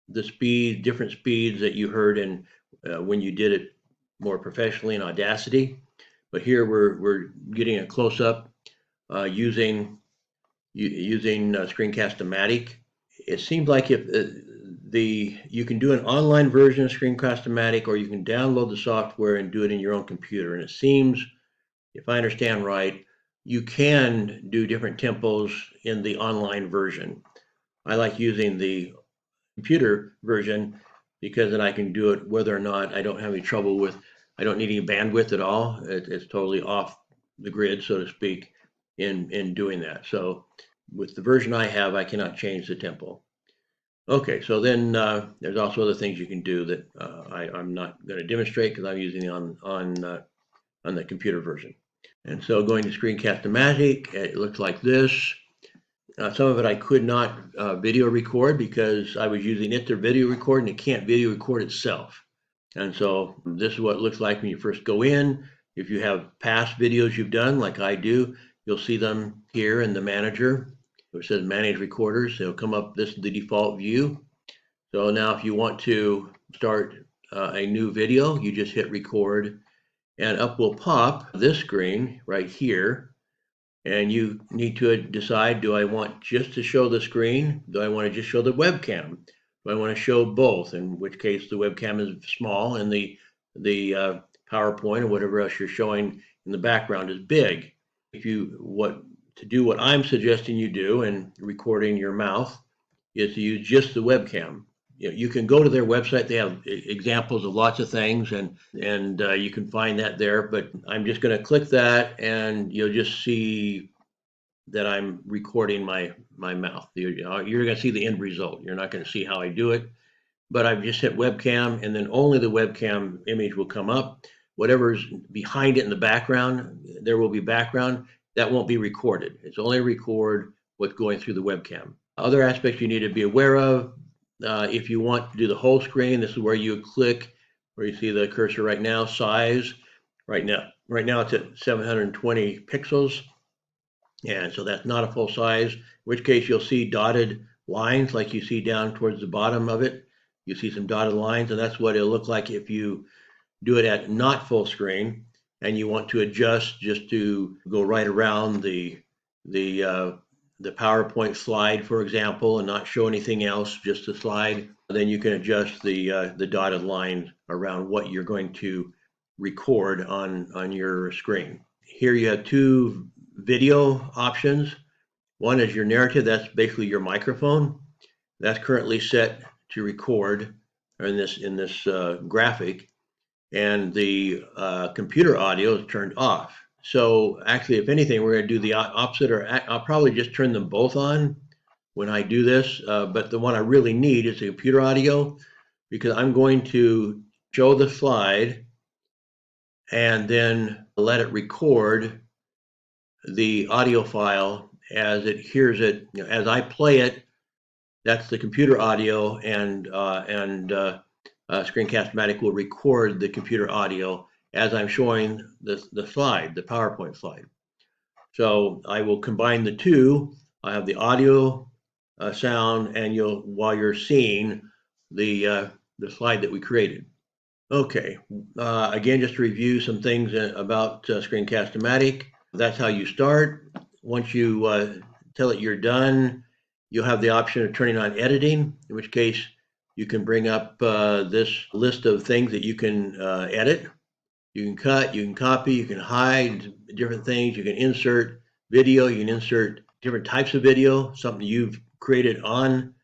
the different speeds that you heard in when you did it more professionally in Audacity. But here we're getting a close-up using Screencast-O-Matic. It seems like if you can do an online version of Screencast-O-Matic, or you can download the software and do it in your own computer. And it seems, if I understand right, you can do different tempos in the online version. I like using the computer version because then I can do it whether or not I don't have any trouble with, I don't need any bandwidth at all. It's totally off the grid, so to speak, in doing that. So with the version I have, I cannot change the tempo. Okay, so then there's also other things you can do that I'm not going to demonstrate because I'm using on the computer version. And so going to Screencast-O-Matic, it looks like this. Some of it I could not video record because I was using it to video record, and it can't video record itself. And so this is what it looks like when you first go in. If you have past videos you've done, like I do, you'll see them here in the manager. It says manage recorders. It'll come up, this is the default view. So now if you want to start a new video, you just hit record, and up will pop this screen right here. And you need to decide, do I want just to show the screen? Do I want to just show the webcam? Do I want to show both? In which case the webcam is small and the PowerPoint or whatever else you're showing in the background is big. If you do what I'm suggesting you do in recording your mouth, is to use just the webcam. you can go to their website. They have examples of lots of things, and you can find that there. But I'm just going to click that, and you'll just see that I'm recording my mouth. You're going to see the end result. You're not going to see how I do it. But I've just hit webcam, and then only the webcam image will come up. Whatever's behind it in the background, there will be background. That won't be recorded. It's only record what's going through the webcam. Other aspects you need to be aware of. If you want to do the whole screen, this is where you click, where you see the cursor right now, size. Right now it's at 720 pixels. And so that's not a full size, in which case you'll see dotted lines like you see down towards the bottom of it. You see some dotted lines, and that's what it'll look like if you do it at not full screen and you want to adjust just to go right around the PowerPoint slide, for example, and not show anything else, just the slide. Then you can adjust the dotted line around what you're going to record on your screen. Here you have two video options. One is your narrative. That's basically your microphone. That's currently set to record in this graphic, and the computer audio is turned off. So actually, if anything, we're going to do the opposite, or I'll probably just turn them both on when I do this. But the one I really need is the computer audio, because I'm going to show the slide and then let it record the audio file as it hears it. As I play it, that's the computer audio, and Screencast-O-Matic will record the computer audio as I'm showing the slide, the PowerPoint slide. So I will combine the two. I have the audio sound, and while you're seeing the slide that we created. Okay, again, just to review some things about Screencast-O-Matic. That's how you start. Once you tell it you're done, you'll have the option of turning on editing, in which case you can bring up this list of things that you can edit. You can cut, you can copy, you can hide different things. You can insert video, you can insert different types of video, something you've created on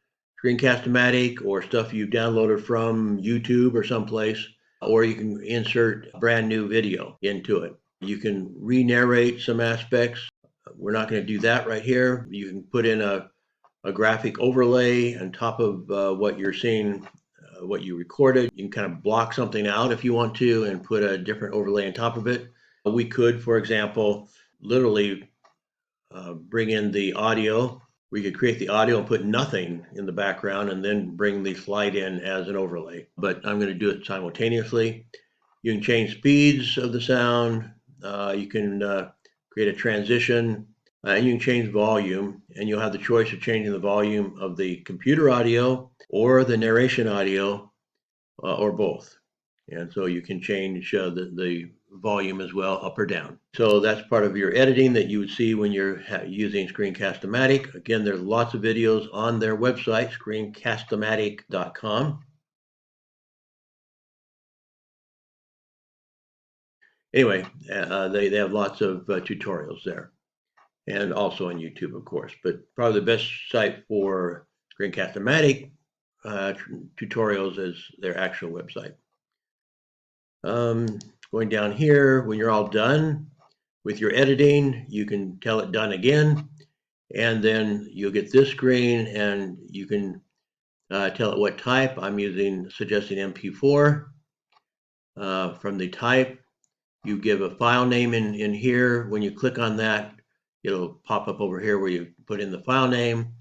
Screencast-O-Matic or stuff you've downloaded from YouTube or someplace, or you can insert brand new video into it. You can re-narrate some aspects. We're not going to do that right here. You can put in a graphic overlay on top of what you're seeing, what you recorded. You can kind of block something out if you want to and put a different overlay on top of it. We could, for example, literally bring in the audio. We could create the audio and put nothing in the background and then bring the slide in as an overlay. But I'm going to do it simultaneously. You can change speeds of the sound. You can create a transition, and you can change volume, and you'll have the choice of changing the volume of the computer audio or the narration audio, or both. And so you can change the volume as well, up or down. So that's part of your editing that you would see when you're using Screencast-O-Matic. Again, there's lots of videos on their website, Screencast-O-Matic.com. Anyway, they have lots of tutorials there, and also on YouTube, of course. But probably the best site for Screencast-O-Matic tutorials is their actual website. Going down here, when you're all done with your editing, you can tell it done again, and then you'll get this screen, and you can tell it what type. I'm suggesting MP4. From the type, you give a file name in here. When you click on that, it'll pop up over here where you put in the file name,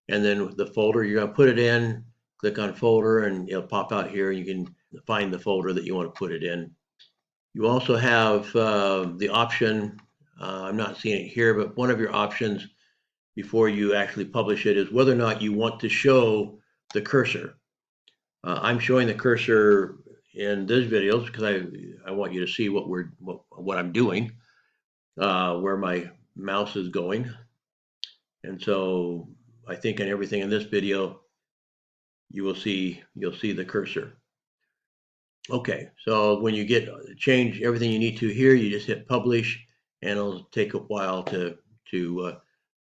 and then the folder you're going to put it in. Click on folder, and it'll pop out here. You can find the folder that you want to put it in. You also have the option, I'm not seeing it here, but one of your options before you actually publish it is whether or not you want to show the cursor. I'm showing the cursor in this video because I want you to see what I'm doing, where my mouse is going. And so I think in everything in this video, you'll see the cursor. Okay, so when you change everything you need to here, you just hit publish, and it'll take a while to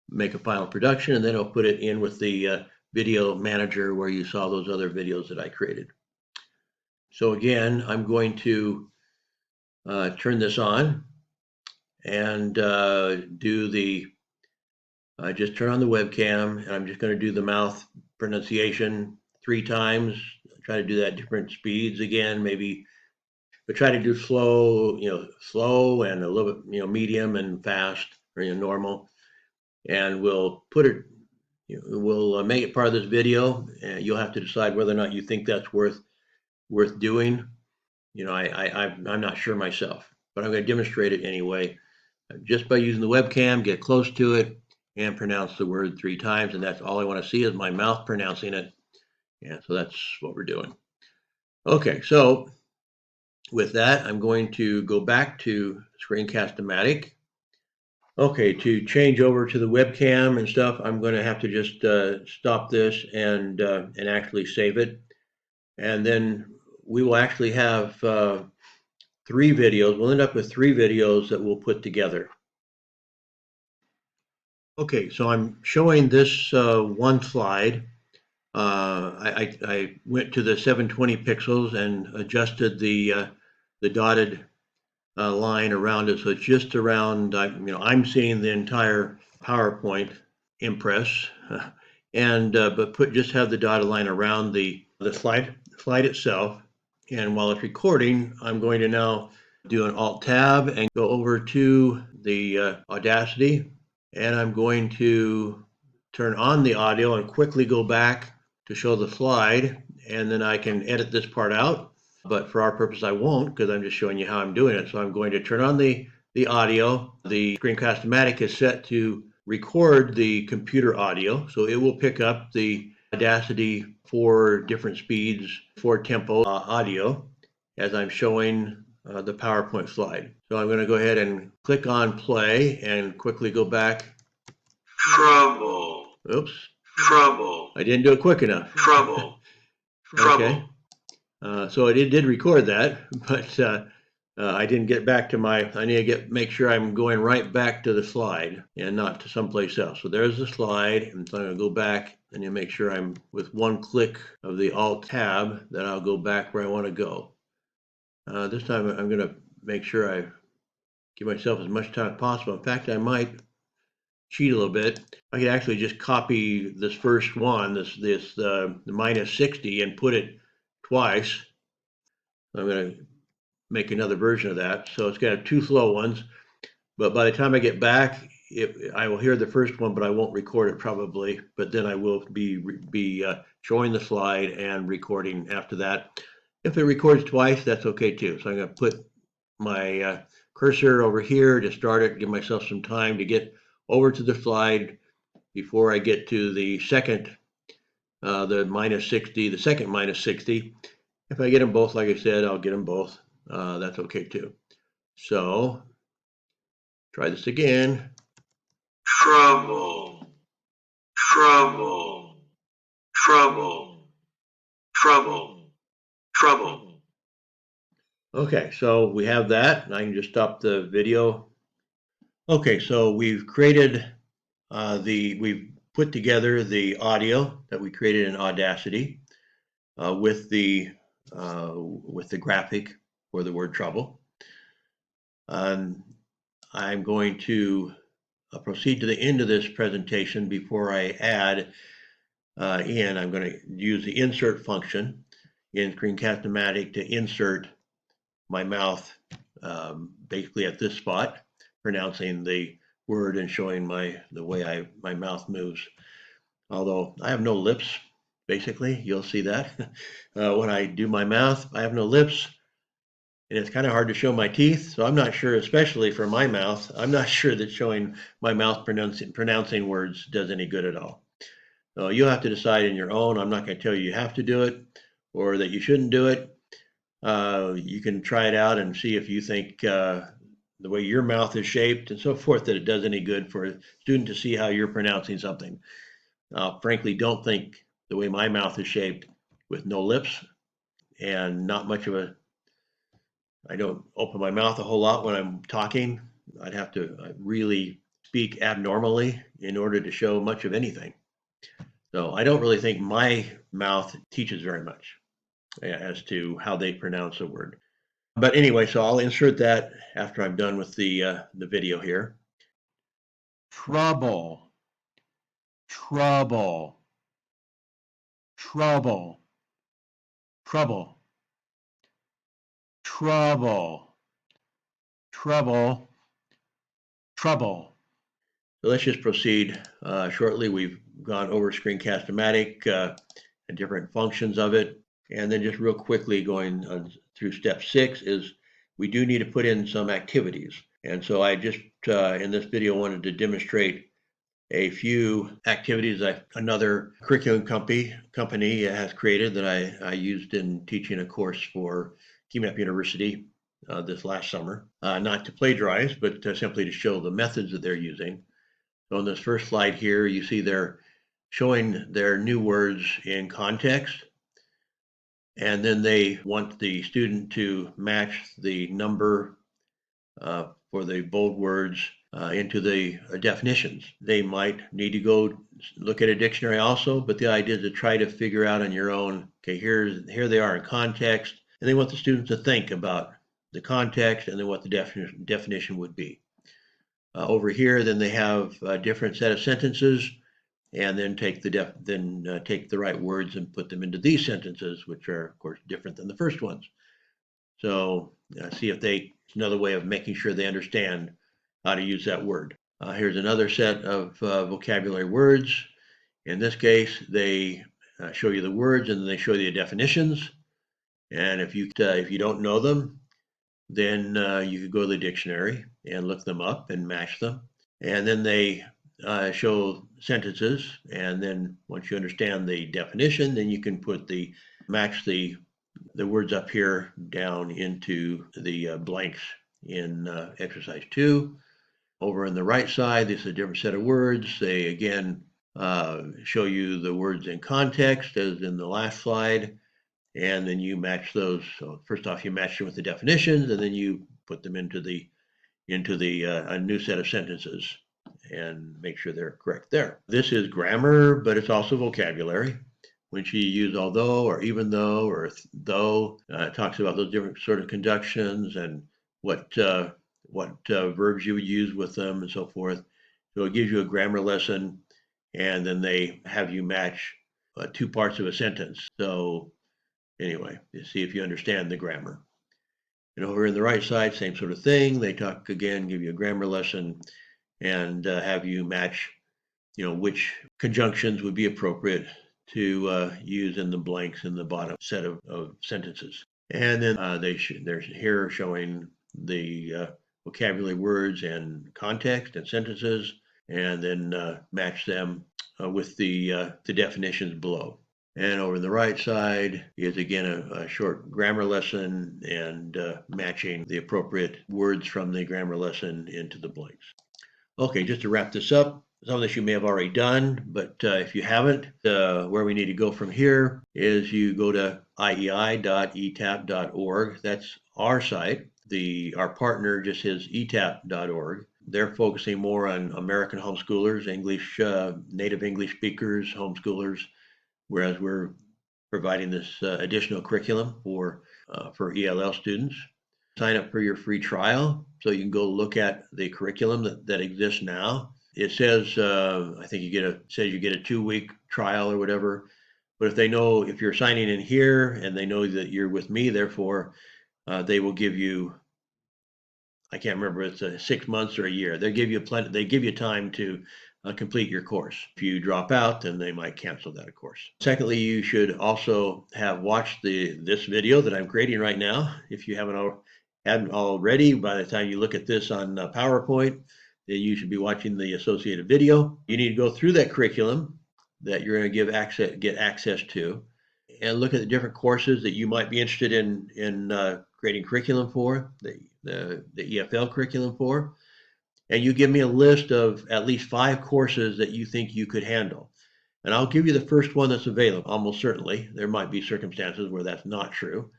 make a final production, and then it'll put it in with the video manager where you saw those other videos that I created. So again, I'm going to turn this on and just turn on the webcam, and I'm just going to do the mouth pronunciation 3 times. Try to do that at different speeds again, maybe, but try to do slow, slow and a little bit, medium and fast, or normal. And we'll put it, we'll make it part of this video, and you'll have to decide whether or not you think that's worth doing. I'm not sure myself, but I'm going to demonstrate it anyway. Just by using the webcam, get close to it and pronounce the word 3 times, and that's all I want to see is my mouth pronouncing it. And so that's what we're doing. Okay, so with that, I'm going to go back to Screencast-O-Matic. Okay, to change over to the webcam and stuff, I'm going to have to just stop this and actually save it. And then we will actually have 3 videos. We'll end up with 3 videos that we'll put together. Okay, so I'm showing this one slide. I went to the 720 pixels and adjusted the dotted line around it, so it's just around. I'm seeing the entire PowerPoint Impress, and but just have the dotted line around the slide itself. And while it's recording, I'm going to now do an Alt Tab and go over to the Audacity, and I'm going to turn on the audio and quickly go back to show the slide, and then I can edit this part out. But for our purpose, I won't, because I'm just showing you how I'm doing it. So I'm going to turn on the audio. The Screencast-O-Matic is set to record the computer audio, so it will pick up the Audacity 4 different speeds, 4 tempo audio as I'm showing the PowerPoint slide. So I'm going to go ahead and click on play and quickly go back. Trouble. Oops. Trouble. I didn't do it quick enough. Trouble. Okay. So it did record that, but I didn't get back to I need to make sure I'm going right back to the slide and not to someplace else. So there's the slide, and so I'm going to go back and then make sure I'm with one click of the Alt Tab, that I'll go back where I want to go. This time I'm going to make sure I give myself as much time as possible. In fact, I might cheat a little bit. I could actually just copy this first one, the minus 60, and put it twice. I'm going to make another version of that. So it's got 2 slow ones, but by the time I get back, I will hear the first one, but I won't record it probably. But then I will be showing the slide and recording after that. If it records twice, that's okay too. So I'm going to put my cursor over here to start it, give myself some time to get over to the slide before I get to the second, the minus 60, the second minus 60. If I get them both, like I said, I'll get them both. That's okay too. So try this again. Trouble. Trouble. Trouble. Trouble. Trouble. Okay, so we have that, and I can just stop the video. Okay, so we've created we've put together the audio that we created in Audacity with the graphic for the word trouble. I'm going to proceed to the end of this presentation before I add in. I'm going to use the insert function in Screencast-O-Matic to insert my mouth basically at this spot, pronouncing the word and showing the way my mouth moves. Although I have no lips, basically, you'll see that. When I do my mouth, I have no lips, and it's kind of hard to show my teeth. So I'm not sure, especially for my mouth, I'm not sure that showing my mouth pronouncing words does any good at all. So you'll have to decide in your own. I'm not going to tell you have to do it or that you shouldn't do it. You can try it out and see if you think the way your mouth is shaped and so forth that it does any good for a student to see how you're pronouncing something. Frankly, don't think the way my mouth is shaped with no lips and not much of I don't open my mouth a whole lot when I'm talking. I'd have to really speak abnormally in order to show much of anything. So I don't really think my mouth teaches very much as to how they pronounce a word. But anyway, so I'll insert that after I'm done with the video here. Trouble, trouble, trouble, trouble, trouble, trouble, trouble. So let's just proceed shortly. We've gone over Screencast-O-Matic and different functions of it. And then just real quickly going through step 6 is we do need to put in some activities. And so I just in this video wanted to demonstrate a few activities that another curriculum company has created that I used in teaching a course for Keeping Up University this last summer. Not to plagiarize, but simply to show the methods that they're using. So on this first slide here, you see they're showing their new words in context. And then they want the student to match the number for the bold words into the definitions. They might need to go look at a dictionary also, but the idea is to try to figure out on your own, okay, here they are in context, and they want the students to think about the context and then what the definition would be. Over here, then they have a different set of sentences, and then take the right words and put them into these sentences, which are of course different than the first ones. So see if it's another way of making sure they understand how to use that word. Here's another set of vocabulary words. In this case, they show you the words and then they show you the definitions. And if you don't know them, then you could go to the dictionary and look them up and match them. And then they show sentences. And then once you understand the definition, then you can match the words up here down into the blanks in exercise 2. Over on the right side, this is a different set of words. They again show you the words in context as in the last slide, and then you match those. So first off, you match them with the definitions, and then you put them into a new set of sentences and make sure they're correct there. This is grammar, but it's also vocabulary. When she use although or even though or though, it talks about those different sort of conjunctions and what verbs you would use with them and so forth. So it gives you a grammar lesson, and then they have you match 2 parts of a sentence. So anyway, you see if you understand the grammar. And over in the right side, same sort of thing. They talk again, give you a grammar lesson, and have you match, which conjunctions would be appropriate to use in the blanks in the bottom set of sentences. And then they're here showing the vocabulary words and context and sentences, and then match them with the definitions below. And over on the right side is again a short grammar lesson and matching the appropriate words from the grammar lesson into the blanks. Okay, just to wrap this up, some of this you may have already done, but if you haven't, where we need to go from here is you go to iei.etap.org. That's our site. Our partner just is etap.org. They're focusing more on American homeschoolers, native English speakers, homeschoolers, whereas we're providing this additional curriculum for ELL students. Sign up for your free trial so you can go look at the curriculum that exists now. It says, I think you get a 2-week trial or whatever, but if you're signing in here and they know that you're with me, therefore they will give you, I can't remember, it's 6 months or a year. They give you time to complete your course. If you drop out, then they might cancel that, of course. Secondly, you should also have watched this video that I'm creating right now. If you hadn't already, by the time you look at this on PowerPoint, then you should be watching the associated video. You need to go through that curriculum that you're going to get access to, and look at the different courses that you might be interested in creating curriculum for, the EFL curriculum for. And you give me a list of at least 5 courses that you think you could handle. And I'll give you the first one that's available, almost certainly. There might be circumstances where that's not true.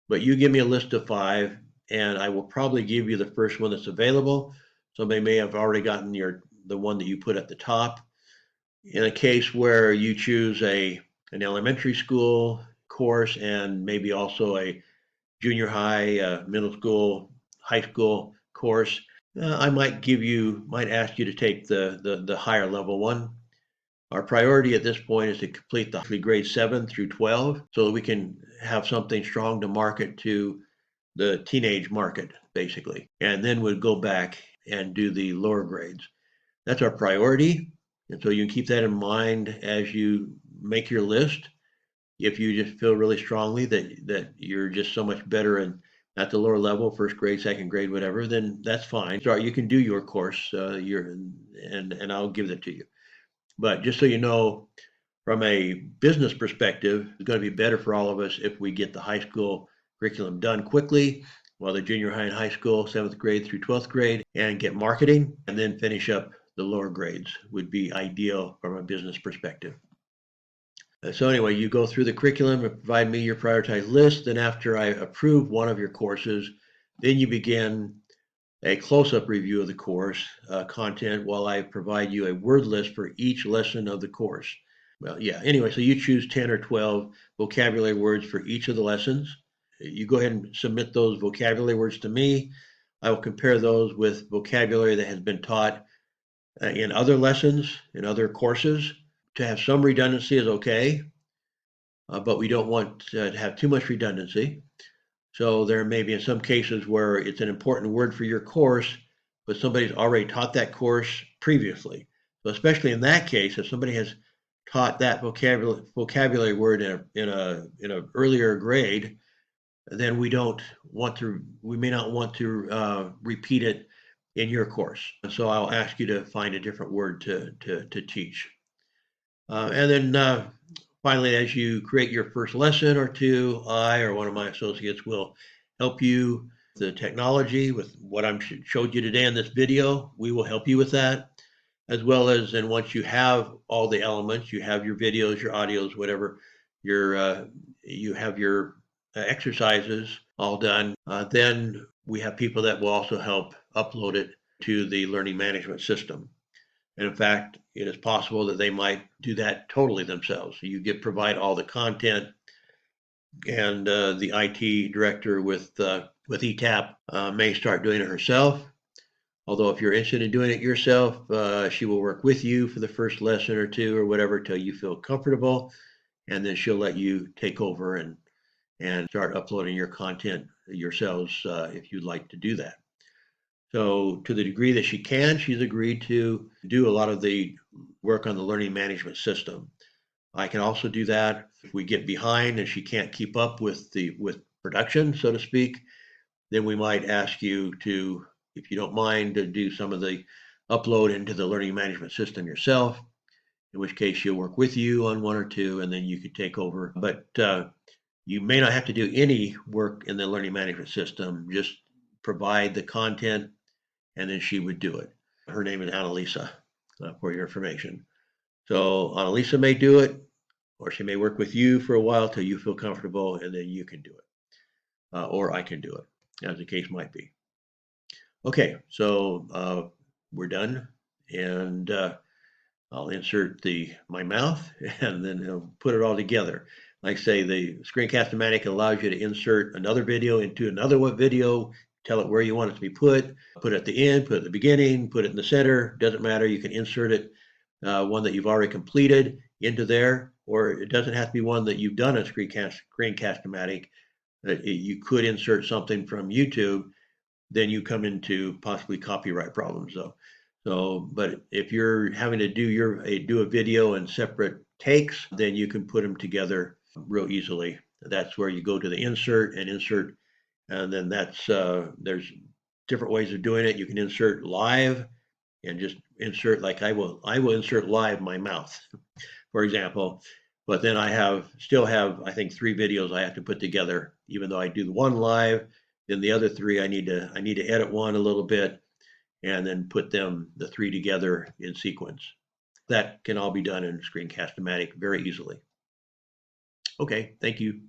But you give me a list of 5, and I will probably give you the first one that's available. Somebody may have already gotten the one that you put at the top. In a case where you choose an elementary school course and maybe also a junior high, middle school, high school course, I might ask you to take the higher level one. Our priority at this point is to complete the grade 7 through 12 so that we can have something strong to market to the teenage market, basically. And then we'd go back and do the lower grades. That's our priority. And so you can keep that in mind as you make your list. If you just feel really strongly that you're just so much better at the lower level, first grade, second grade, whatever, then that's fine. So you can do your course, and I'll give it to you. But just so you know, from a business perspective, it's going to be better for all of us if we get the high school curriculum done quickly, while the junior high and high school, 7th grade through 12th grade, and get marketing, and then finish up the lower grades would be ideal from a business perspective. So anyway, you go through the curriculum and provide me your prioritized list. Then after I approve one of your courses, then you begin a close-up review of the course content while I provide you a word list for each lesson of the course. Well, yeah, anyway, so you choose 10 or 12 vocabulary words for each of the lessons. You go ahead and submit those vocabulary words to me. I will compare those with vocabulary that has been taught in other lessons, in other courses. To have some redundancy is okay, but we don't want to have too much redundancy. So there may be in some cases where it's an important word for your course, but somebody's already taught that course previously. So especially in that case, if somebody has taught that vocabulary word in a earlier grade, then we may not want to repeat it in your course. And so I'll ask you to find a different word to teach. And then finally, as you create your first lesson or two, I or one of my associates will help you with the technology with what I showed you today in this video. We will help you with that, as well as then once you have all the elements, you have your videos, your audios, whatever, you have your exercises all done, then we have people that will also help upload it to the learning management system. And in fact, it is possible that they might do that totally themselves. So you provide all the content, and the IT director with ETAP may start doing it herself. Although if you're interested in doing it yourself, she will work with you for the first lesson or two or whatever till you feel comfortable, and then she'll let you take over and start uploading your content yourselves if you'd like to do that. So to the degree that she can, she's agreed to do a lot of the work on the learning management system. I can also do that if we get behind and she can't keep up with production, so to speak. Then we might ask you to, if you don't mind, to do some of the upload into the learning management system yourself, in which case she'll work with you on one or two and then you could take over. But you may not have to do any work in the learning management system, just provide the content and then she would do it. Her name is Annalisa, for your information. So Annalisa may do it, or she may work with you for a while till you feel comfortable, and then you can do it, or I can do it, as the case might be. Okay, so we're done, and I'll insert my mouth, and then I'll put it all together. Like I say, the Screencast-O-Matic allows you to insert another video into another video, tell it where you want it to be put it at the end, put it at the beginning, put it in the center, doesn't matter. You can insert it, one that you've already completed into there, or it doesn't have to be one that you've done at Screencast-O-Matic. You could insert something from YouTube, then you come into possibly copyright problems though. So, but if you're having to do a video in separate takes, then you can put them together real easily. That's where you go to the insert, and then there's different ways of doing it. You can insert live and just insert, like I will insert live my mouth, for example. But then I still have I think 3 videos I have to put together, even though I do the one live. Then the other 3 I need to edit one a little bit and then put the 3 together in sequence. That can all be done in Screencast-O-Matic very easily. Okay, thank you.